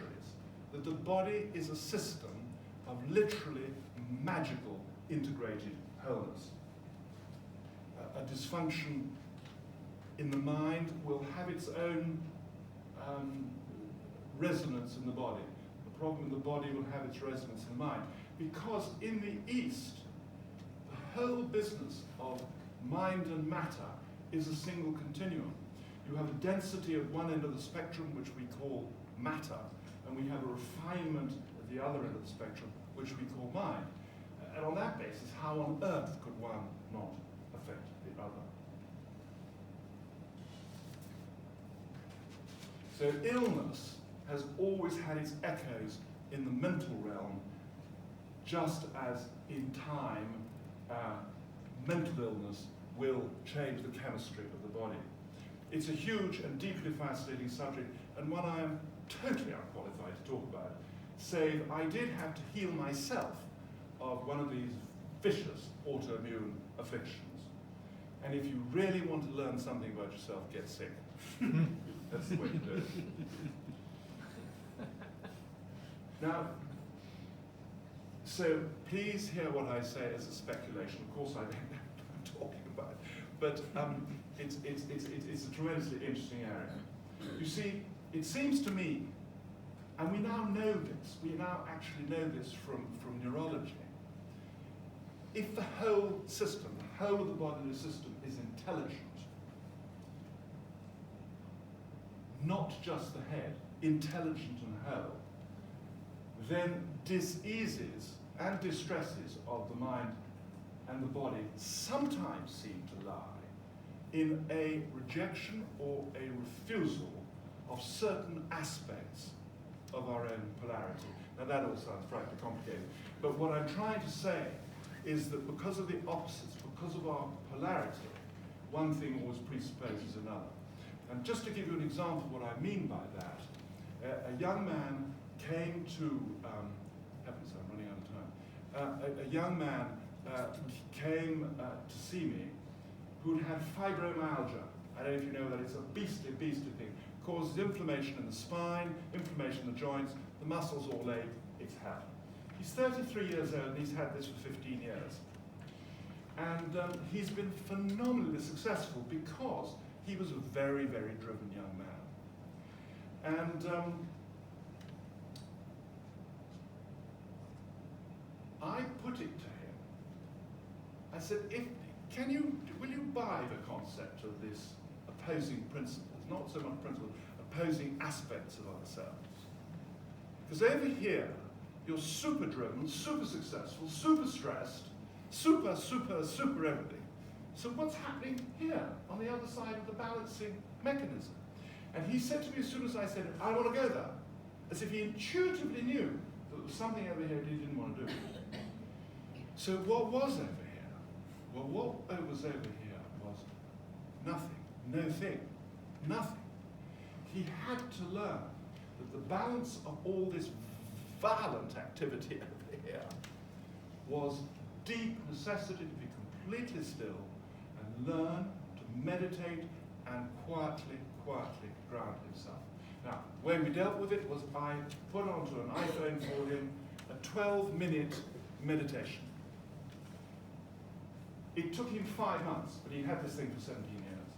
[SPEAKER 2] that the body is a system of literally magical integrated wholeness. A dysfunction in the mind will have its own resonance in the body. The problem in the body will have its resonance in the mind. Because in the East, the whole business of mind and matter is a single continuum. You have a density at one end of the spectrum, which we call matter, and we have a refinement at the other end of the spectrum, which we call mind. And on that basis, how on earth could one not affect the other? So illness has always had its echoes in the mental realm, just as in time, mental illness will change the chemistry of the body. It's a huge and deeply fascinating subject, and one I am totally unqualified to talk about, save I did have to heal myself of one of these vicious autoimmune afflictions. And if you really want to learn something about yourself, get sick. That's the way to do it. Now, so please hear what I say as a speculation. Of course, I don't know what I'm talking about, but it's a tremendously interesting area. You see, it seems to me, and we now know this, we now actually know this from neurology, if the whole system, the whole of the bodily system is intelligent, not just the head, intelligent and whole, then diseases and distresses of the mind and the body sometimes seem to lie in a rejection or a refusal of certain aspects of our own polarity. Now that all sounds frightfully complicated, but what I'm trying to say is that because of the opposites, because of our polarity, one thing always presupposes another. And just to give you an example of what I mean by that, a young man came to, heavens, I'm running out of time. A young man came to see me who'd had fibromyalgia. I don't know if you know that, it's a beastly thing. Causes inflammation in the spine, inflammation in the joints, the muscles all ache, it's hell. He's 33 years old and he's had this for 15 years. And he's been phenomenally successful because he was a very, very driven young man. And I put it to him, I said, will you buy the concept of this opposing principles, not so much principles, opposing aspects of ourselves? Because over here, you're super driven, super successful, super stressed, super everything. So what's happening here on the other side of the balancing mechanism? And he said to me as soon as I said, I want to go there, as if he intuitively knew that there was something over here he didn't want to do. So what was over here? Well, what was over here was nothing, no thing, nothing. He had to learn that the balance of all this violent activity over here was deep necessity to be completely still and learn to meditate and quietly ground himself. Now, the way we dealt with it was I put onto an iPhone for him a 12-minute meditation. It took him 5 months, but he had this thing for 17 years.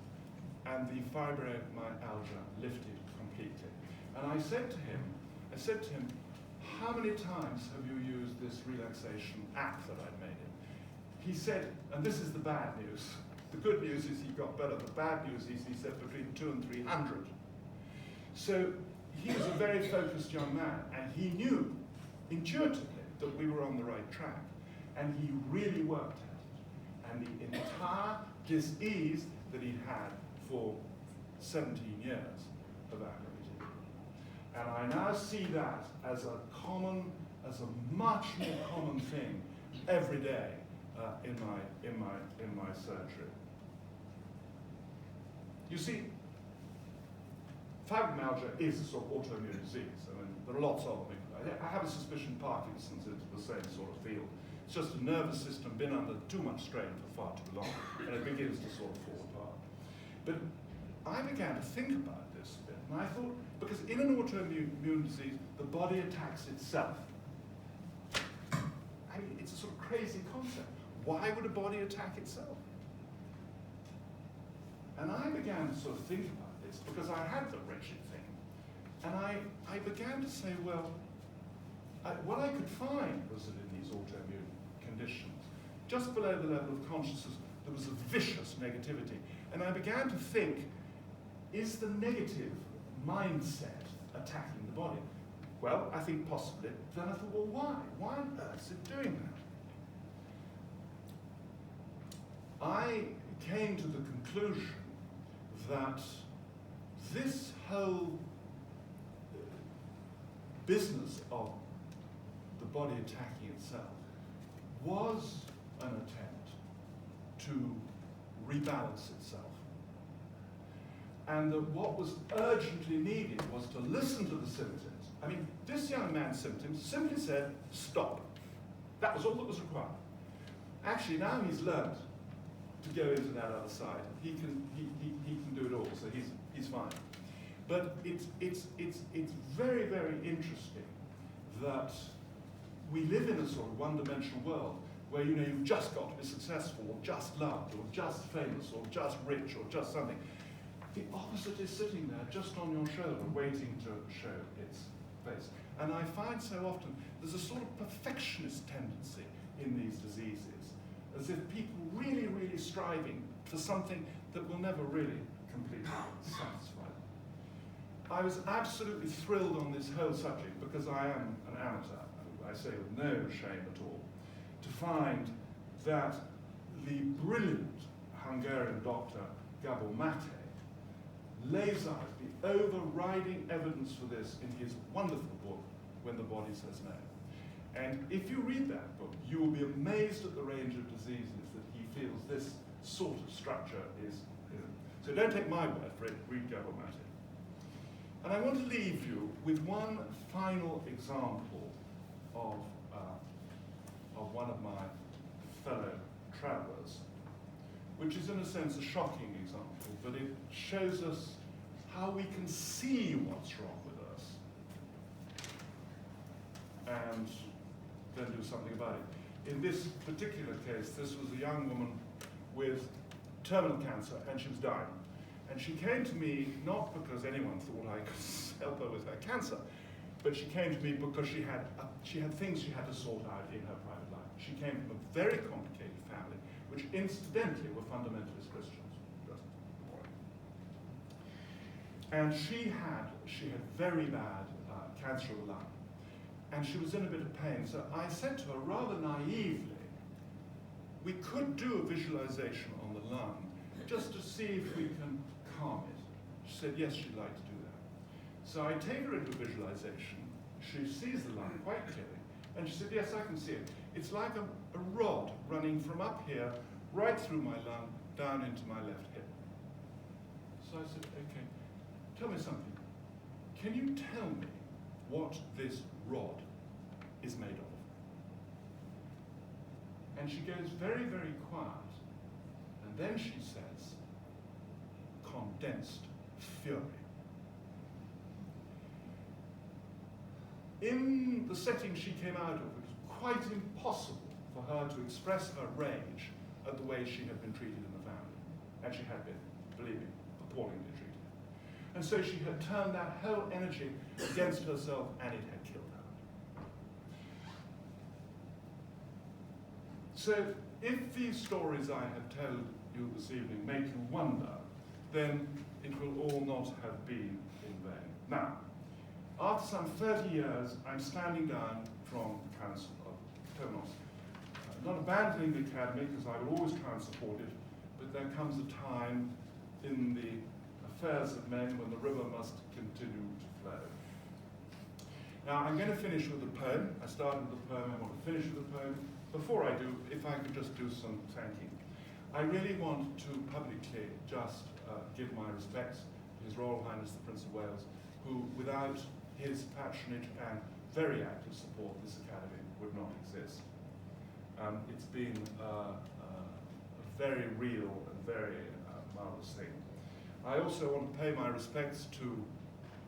[SPEAKER 2] And the fibromyalgia lifted completely. And I said to him, how many times have you used this relaxation app that I'd made him? He said, and this is the bad news. The good news is he got better. The bad news is he said between 200 and 300. So he was a very focused young man, and he knew intuitively that we were on the right track. And he really worked at it. And the entire dis-ease that he'd had for 17 years evaporated. And I now see that as a much more common thing every day in my surgery. You see, fibromyalgia is a sort of autoimmune disease. I mean, there are lots of them. I have a suspicion Parkinson's is the same sort of field. It's just a nervous system been under too much strain for far too long, and it begins to sort of fall apart. But I began to think about this a bit, and I thought, because in an autoimmune disease, the body attacks itself. I mean, it's a sort of crazy concept. Why would a body attack itself? And I began to sort of think about this, because I had the wretched thing. And I began to say, well, what I could find was that in these autoimmune conditions, just below the level of consciousness, there was a vicious negativity. And I began to think, is the negative mindset attacking the body? Well, I think possibly. Then I thought, well, why? Why on earth is it doing that? I came to the conclusion that this whole business of the body attacking itself was an attempt to rebalance itself. And that what was urgently needed was to listen to the symptoms. I mean, this young man's symptoms simply said, stop. That was all that was required. Actually, now he's learned to go into that other side. He can do it all, so he's fine. But it's very, very interesting that we live in a sort of one-dimensional world where, you know, you've just got to be successful, or just loved, or just famous, or just rich, or just something. The opposite is sitting there just on your shoulder, waiting to show its face. And I find so often there's a sort of perfectionist tendency in these diseases, as if people really, really striving for something that will never really completely satisfy them. I was absolutely thrilled on this whole subject, because I am an amateur, I say with no shame at all, to find that the brilliant Hungarian doctor Gabor Mate lays out the overriding evidence for this in his wonderful book, When the Body Says No. And if you read that book, you will be amazed at the range of diseases that he feels this sort of structure is. So don't take my word for it, read Gabor Mate. And I want to leave you with one final example of one of my fellow travelers, which is in a sense a shocking example, but it shows us how we can see what's wrong with us and then do something about it. In this particular case, this was a young woman with terminal cancer, and she was dying. And she came to me not because anyone thought I could help her with her cancer, but she came to me because she had things she had to sort out in her private life. She came from a very complicated family, which incidentally were fundamentalist Christians. Just and she had very bad cancer of the lung, and she was in a bit of pain. So I said to her rather naively, we could do a visualization on the lung just to see if we can calm it. She said yes, she'd like to do that. So I take her into a visualization. She sees the lung quite clearly, and she said, yes, I can see it. It's like a rod running from up here, right through my lung, down into my left hip. So I said, okay, tell me something. Can you tell me what this rod is made of? And she goes very, very quiet, and then she says, condensed fury. In the setting she came out of, it was quite impossible for her to express her rage at the way she had been treated in the family. And she had been, believe me, appallingly treated. And so she had turned that whole energy against herself, and it had killed her. So if these stories I have told you this evening make you wonder, then it will all not have been in vain. Now, after some 30 years, I'm standing down from the Council of Tonos. Not abandoning the Academy, because I will always try and support it, but there comes a time in the affairs of men when the river must continue to flow. Now, I'm going to finish with a poem. I started with a poem, I want to finish with a poem. Before I do, if I could just do some thanking. I really want to publicly just give my respects to His Royal Highness the Prince of Wales, who, without his patronage and very active support, this Academy would not exist. It's been a very real and very marvelous thing. I also want to pay my respects to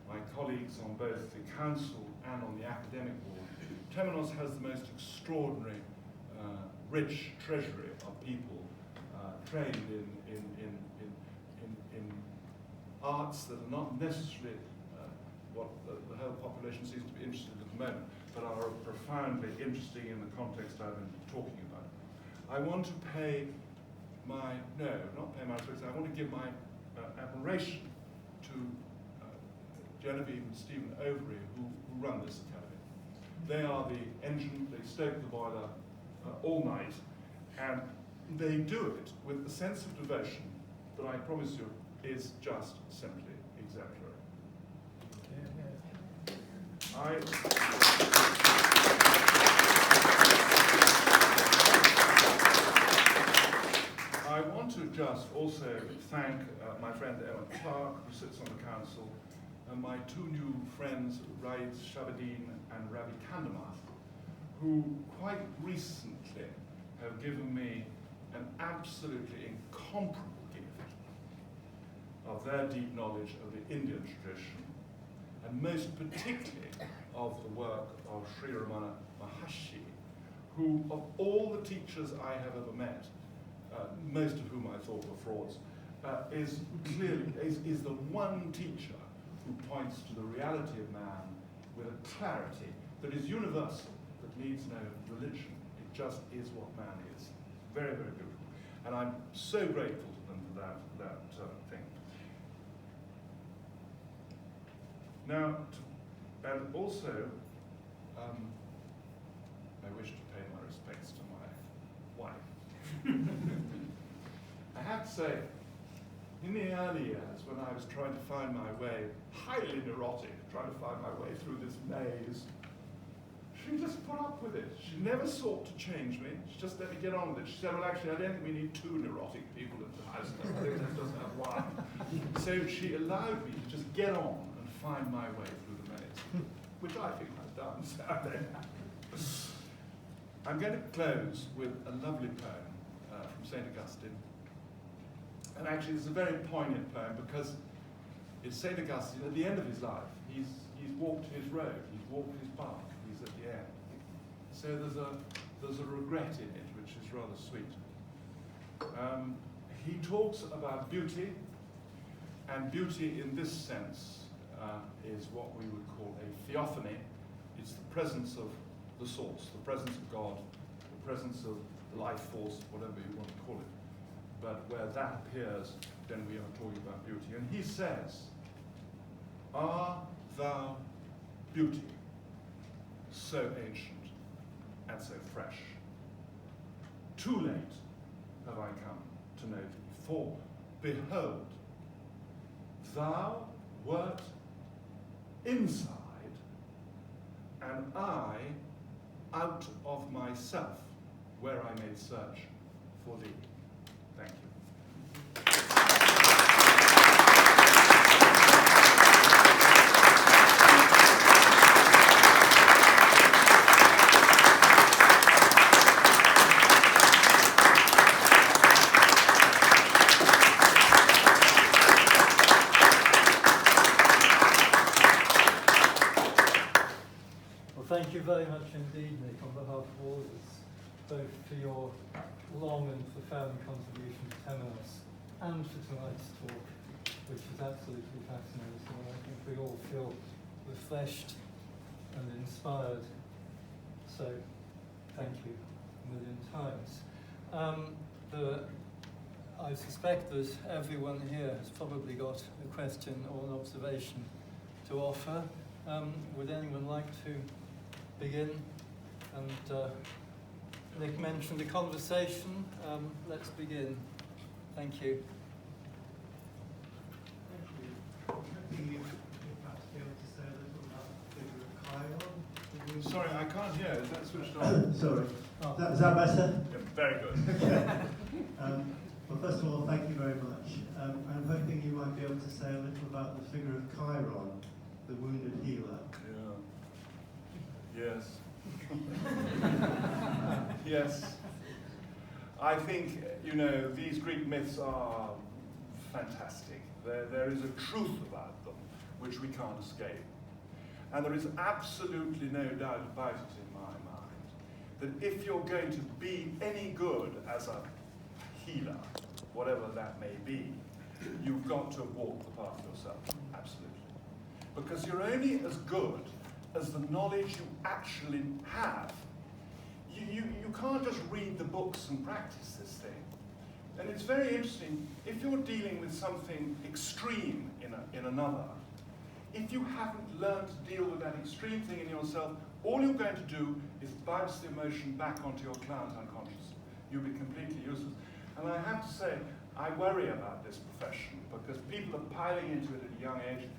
[SPEAKER 2] my colleagues on both the council and on the academic board. Temenos has the most extraordinary, rich treasury of people trained in arts that are not necessarily what the whole population seems to be interested in at the moment, but are profoundly interesting in the context I've been talking about. I want to pay my, no, not pay my respects, I want to give my admiration to Genevieve and Stephen Overy, who run this academy. They are the engine, they stoke the boiler all night, and they do it with a sense of devotion that I promise you is just simply exemplary. I want to just also thank my friend Ellen Clark, who sits on the council, and my two new friends, Raid Shabadin and Ravi Kandamath, who quite recently have given me an absolutely incomparable gift of their deep knowledge of the Indian tradition, and most particularly of the work of Sri Ramana Maharshi, who, of all the teachers I have ever met, most of whom I thought were frauds, is the one teacher who points to the reality of man with a clarity that is universal, that needs no religion. It just is what man is. Very, very beautiful. And I'm so grateful to them for that thing. Now, and also, I wish to pay my respects to my wife. I have to say, in the early years, when I was trying to find my way, highly neurotic, trying to find my way through this maze, she just put up with it. She never sought to change me. She just let me get on with it. She said, well, actually, I don't think we need two neurotic people in the house. I think let's just have one. So she allowed me to just get on and find my way through the maze, which I think I've done. So I'm going to close with a lovely poem from St. Augustine. And actually, it's a very poignant poem because it's St. Augustine at the end of his life. He's walked his road, he's walked his path, he's at the end. So there's a regret in it, which is rather sweet. He talks about beauty, and beauty in this sense is what we would call a theophany. It's the presence of the source, the presence of God, the presence of the life force, whatever you want to call it. But where that appears, then we are talking about beauty. And he says, "Are thou beauty, so ancient and so fresh? Too late have I come to know thee, for behold, thou wert inside, and I out of myself, where I made search for thee." Thank you.
[SPEAKER 1] Well, thank you very much indeed, Nick, on behalf of all of us, both for your long and profound contribution to Temenos and for tonight's talk, which was absolutely fascinating. And I think we all feel refreshed and inspired. So, thank you a million times. I suspect that everyone here has probably got a question or an observation to offer. Would anyone like to begin? And Nick mentioned a conversation. Let's begin. Thank you.
[SPEAKER 3] Maybe you perhaps be able to say a little about the figure of Chiron.
[SPEAKER 2] Sorry, I can't hear. Is that switched on?
[SPEAKER 3] Sorry.
[SPEAKER 1] Oh.
[SPEAKER 3] Is that better?
[SPEAKER 2] Yeah, very good.
[SPEAKER 3] Okay. Well, first of all, thank you very much. I'm hoping you might be able to say a little about the figure of Chiron, the wounded healer.
[SPEAKER 2] Yeah. Yes. Yes. I think, these Greek myths are fantastic. There is a truth about them which we can't escape. And there is absolutely no doubt about it in my mind that if you're going to be any good as a healer, whatever that may be, you've got to walk the path yourself, absolutely. Because you're only as good as the knowledge you actually have. You can't just read the books and practice this thing. And it's very interesting, if you're dealing with something extreme in another, if you haven't learned to deal with that extreme thing in yourself, all you're going to do is bounce the emotion back onto your client unconscious. You'll be completely useless. And I have to say, I worry about this profession because people are piling into it at a young age.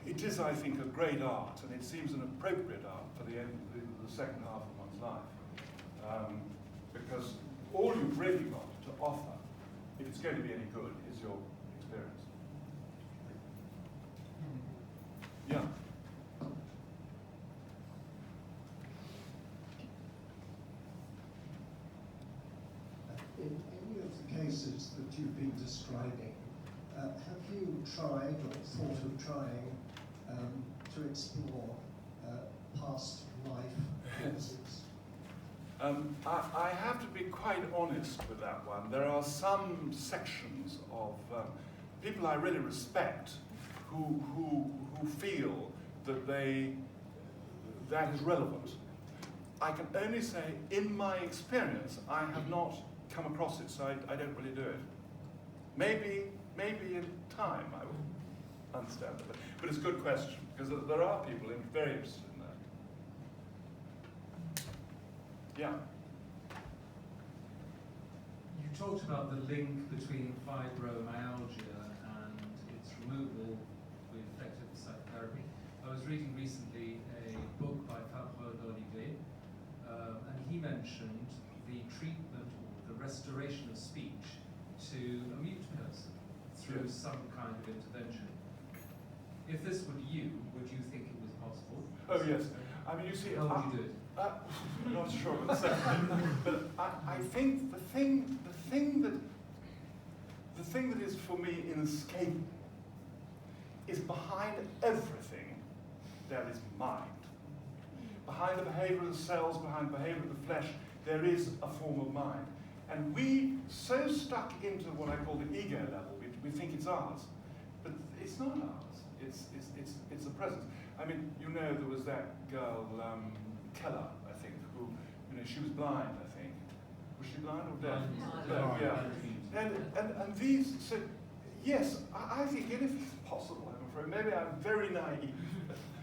[SPEAKER 2] It is, I think, a great art, and it seems an appropriate art for the second half of one's life. Because all you've really got to offer, if it's going to be any good, is your experience. Yeah.
[SPEAKER 4] In any of the cases that you've been describing, have you tried or thought of trying to explore past life causes?
[SPEAKER 2] I have to be quite honest with that one. There are some sections of people I really respect who feel that that is relevant. I can only say, in my experience, I have not come across it, so I don't really do it. Maybe in time I will understand it, but it's a good question, because there are people very interested in that. Yeah.
[SPEAKER 5] You talked about the link between fibromyalgia and its removal with effective psychotherapy. I was reading recently a book by Fabre d'Olivet, and he mentioned the treatment or the restoration of speech to a mute person through some kind of intervention. If this were you, would you think it was possible?
[SPEAKER 2] Oh yes. I mean, you see,
[SPEAKER 5] how would you do it?
[SPEAKER 2] I'm not sure of the second, but I think the thing that is for me inescapable is behind everything there is mind. Behind the behavior of the cells, behind the behavior of the flesh, there is a form of mind. And we so stuck into what I call the ego level, we think it's ours, but it's not ours. It's the presence. I mean, you know, there was that girl, Keller, I think, who, you know, she was blind, I think. Was she blind or deaf? No, yeah. And these, so, yes, I think anything's possible, I'm afraid. Maybe I'm very naive.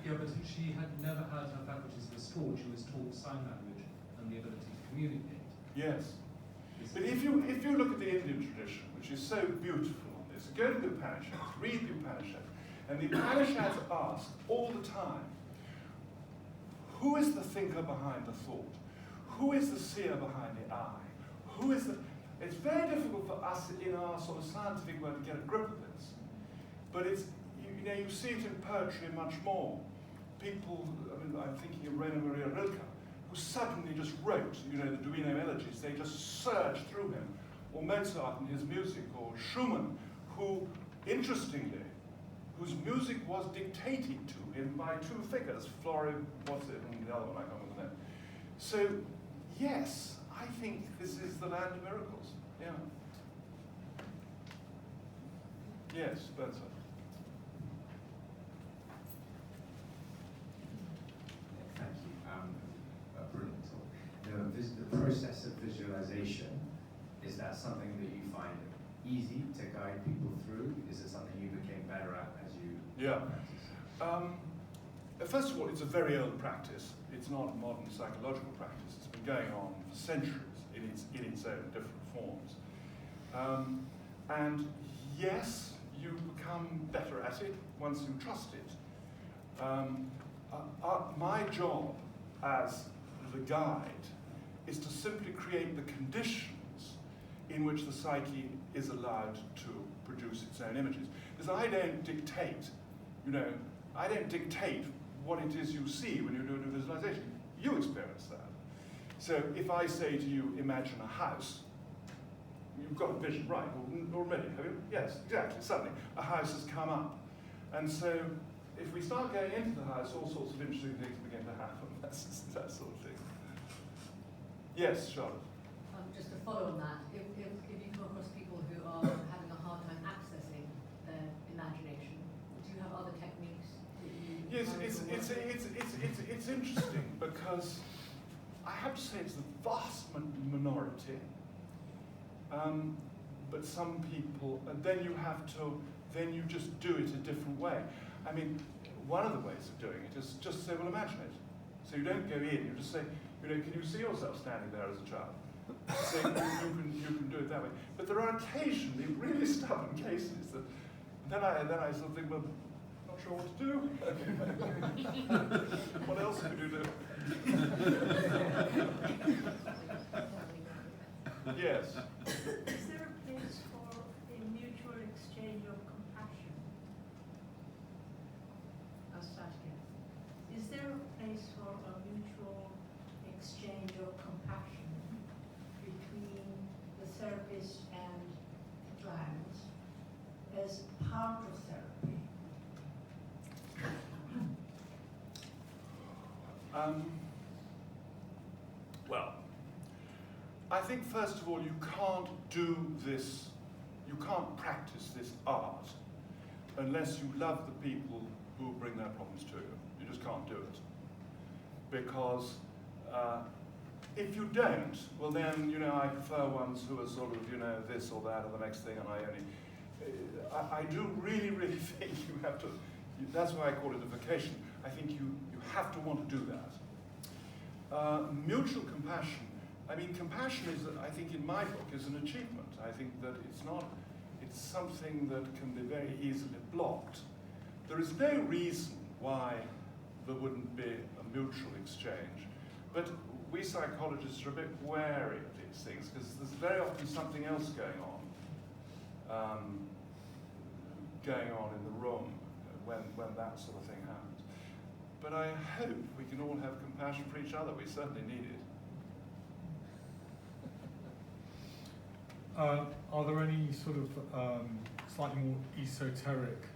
[SPEAKER 5] Yeah, but she had never had her faculties restored. She was taught sign language and the ability to communicate.
[SPEAKER 2] Yes. But if you look at the Indian tradition, which is so beautiful on this, go to the Upanishads, read the Upanishads, and the Upanishads ask all the time, who is the thinker behind the thought? Who is the seer behind the eye? Who is the... It's very difficult for us in our sort of scientific world to get a grip of this. But it's, you know, you see it in poetry much more. People, I mean, I'm thinking of Rainer Maria Rilke, who suddenly just wrote, you know, the Duino elegies. They just surged through him. Or Mozart and his music, or Schumann, who, interestingly, whose music was dictated to him by two figures, what's it, and the other one, I can't remember the name. So, yes, I think this is the land of miracles, yeah. Yes, Spencer.
[SPEAKER 6] Thank you. Brilliant talk. The process of visualization, is that something that you find easy to guide people through? Is it something you became better at as you practice?
[SPEAKER 2] First of all, it's a very old practice. It's not a modern psychological practice. It's been going on for centuries in its own different forms. And yes, you become better at it once you trust it. My job as the guide is to simply create the conditions in which the psyche is allowed to produce its own images. Because I don't dictate, you know, I don't dictate what it is you see when you're doing a visualization. You experience that. So if I say to you, imagine a house, you've got a vision, right, or maybe, have you? Yes, exactly, suddenly a house has come up. And so if we start going into the house, all sorts of interesting things begin to happen. That's that sort of thing. Yes, Charlotte?
[SPEAKER 7] Just to follow on that, if you come across people who are having a hard time accessing their imagination, do you have other techniques that you
[SPEAKER 2] Yes, it's interesting because I have to say it's the vast minority. But some people, and then you just do it a different way. I mean, one of the ways of doing it is just say, well, imagine it. So you don't go in, you just say, can you see yourself standing there as a child? So you can do it that way. But there are occasionally really stubborn cases that then I sort of think, well, not sure what to do. What else could you do? Yes.
[SPEAKER 8] Is there a place for a mutual exchange of compassion?
[SPEAKER 7] I'll start again.
[SPEAKER 8] Is there a place for a mutual exchange of compassion between the therapist and the client as part of therapy?
[SPEAKER 2] Well, I think first of all you can't do this, you can't practice this art unless you love the people who bring their problems to you. You just can't do it. Because if you don't, well then, I prefer ones who are sort of, this or that or the next thing, and I do really, really think you have to, that's why I call it a vocation. I think you have to want to do that. Mutual compassion, compassion is, I think in my book, is an achievement. I think that it's something that can be very easily blocked. There is no reason why there wouldn't be a mutual exchange, but we psychologists are a bit wary of these things because there's very often something else going on in the room when that sort of thing happens. But I hope we can all have compassion for each other. We certainly need it.
[SPEAKER 9] Are there any sort of slightly more esoteric,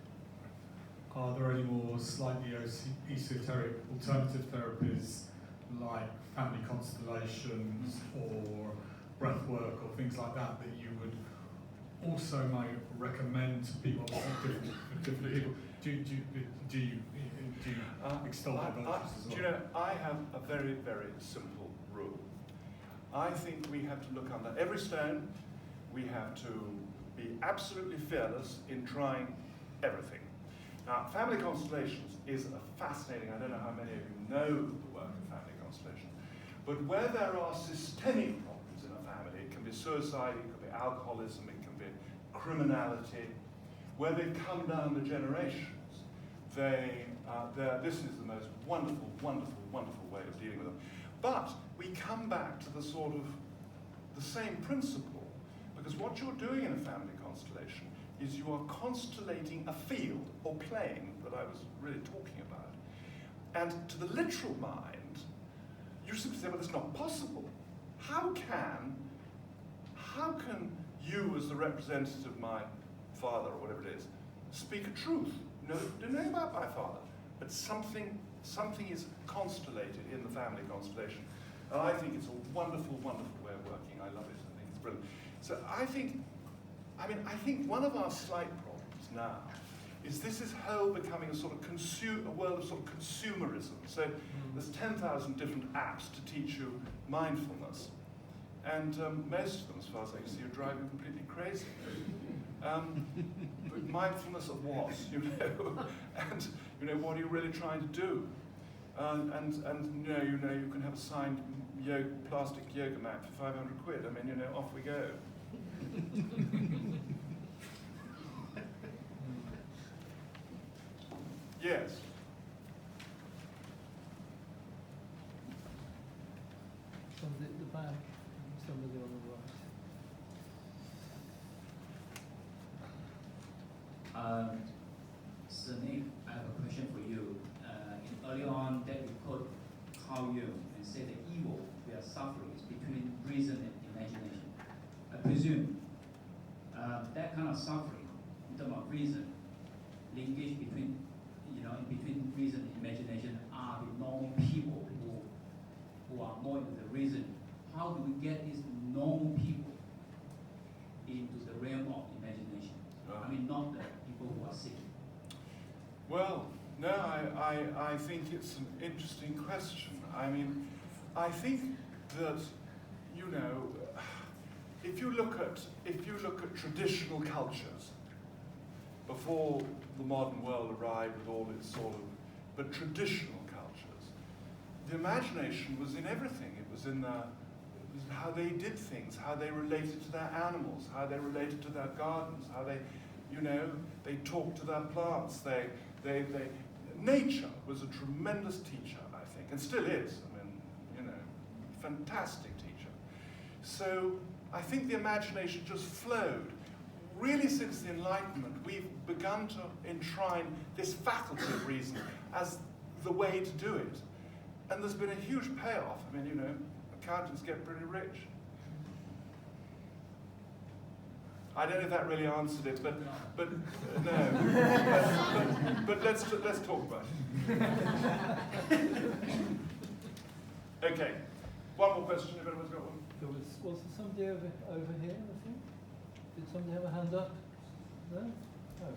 [SPEAKER 9] are there any more slightly esoteric alternative therapies like family constellations or breath work or things like that that you would also might recommend to people, different people? Do you extol their virtues as well?
[SPEAKER 2] Do you know, I have a very, very simple rule. I think we have to look under every stone. We have to be absolutely fearless in trying everything. Now, family constellations is a fascinating, I don't know how many of you know the work of family constellation, but where there are systemic problems in a family, it can be suicide, it can be alcoholism, it can be criminality, where they've come down the generations, this is the most wonderful, wonderful, wonderful way of dealing with them. But we come back to the sort of the same principle, because what you're doing in a family constellation is you are constellating a field or plane that I was really talking about. And to the literal mind, you simply say, well, it's not possible. How can you, as the representative of my father, or whatever it is, speak a truth? No, don't know about my father. But something is constellated in the family constellation. And I think it's a wonderful, wonderful way of working. I love it. I think it's brilliant. So I think one of our slight problems now is this whole becoming a sort of a world of sort of consumerism. So there's 10,000 different apps to teach you mindfulness. And most of them, as far as I can see, are driving completely crazy. But mindfulness of what, and what are you really trying to do? And you can have a signed plastic yoga mat for 500 quid. Off we go. Yes.
[SPEAKER 1] Somebody at the back, somebody on the right.
[SPEAKER 10] Nick, I have a question for you. Earlier on, that you quote Carl Jung and say the evil we are suffering is between reason and imagination. I presume kind of suffering in terms of reason, linkage between, between reason and imagination are the normal people who are more into the reason. How do we get these normal people into the realm of imagination? I mean, not the people who are sick.
[SPEAKER 2] Well, no, I think it's an interesting question. I mean, I think that, if you look at traditional cultures before the modern world arrived with all its but traditional cultures, the imagination was in everything. It was in how they did things, how they related to their animals, how they related to their gardens, how they, they talked to their plants. Nature was a tremendous teacher, I think, and still is. I mean, fantastic teacher. So I think the imagination just flowed. Really, since the Enlightenment, we've begun to enshrine this faculty of reason as the way to do it. And there's been a huge payoff. I mean, accountants get pretty rich. I don't know if that really answered it, but no. But let's talk about it. Okay, one more question. If anyone's got one.
[SPEAKER 1] Was there somebody over here? I think. Did somebody have a hand up? No. Oh.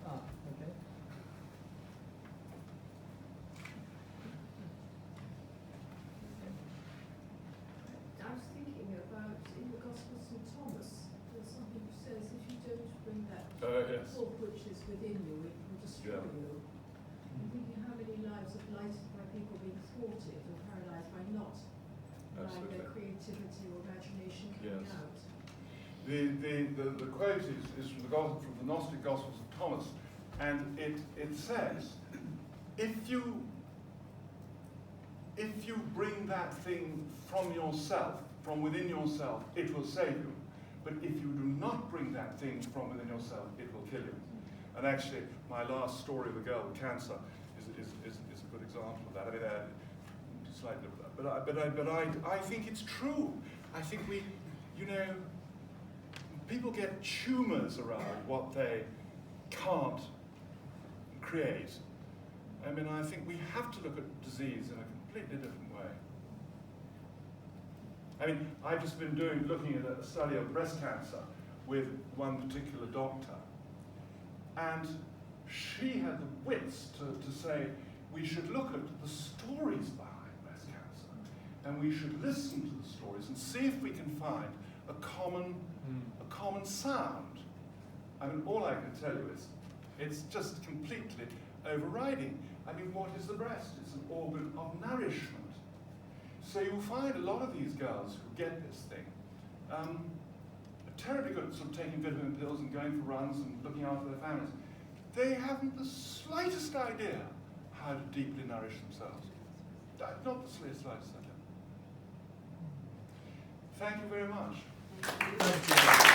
[SPEAKER 1] Ah. Okay.
[SPEAKER 11] I was thinking about in the Gospel of St. Thomas, there's something that says if you don't bring that
[SPEAKER 2] Yes.
[SPEAKER 11] thought which is within you, it will destroy you. I'm thinking how many lives are blighted by people being thwarted and paralysed by not allowing their creativity or imagination coming
[SPEAKER 2] Yes.
[SPEAKER 11] out.
[SPEAKER 2] The quote is from the Gnostic Gospels of Thomas, and it says, if you bring that thing from yourself, from within yourself, it will save you. But if you do not bring that thing from within yourself, it will kill you. And actually, my last story of the girl with cancer is a good example of that. I mean, slightly, but I think it's true. I think we, people get tumours around what they can't create. I mean, I think we have to look at disease in a completely different way. I mean, I've just been looking at a study of breast cancer with one particular doctor, and she had the wits to say we should look at the stories behind breast cancer, and we should listen to the stories and see if we can find a common sound. I mean, all I can tell you is it's just completely overriding. I mean, what is the breast? It's an organ of nourishment. So you'll find a lot of these girls who get this thing are terribly good at sort of taking vitamin pills and going for runs and looking after their families. They haven't the slightest idea how to deeply nourish themselves. Not the slightest idea. Thank you very much.
[SPEAKER 1] Thank you.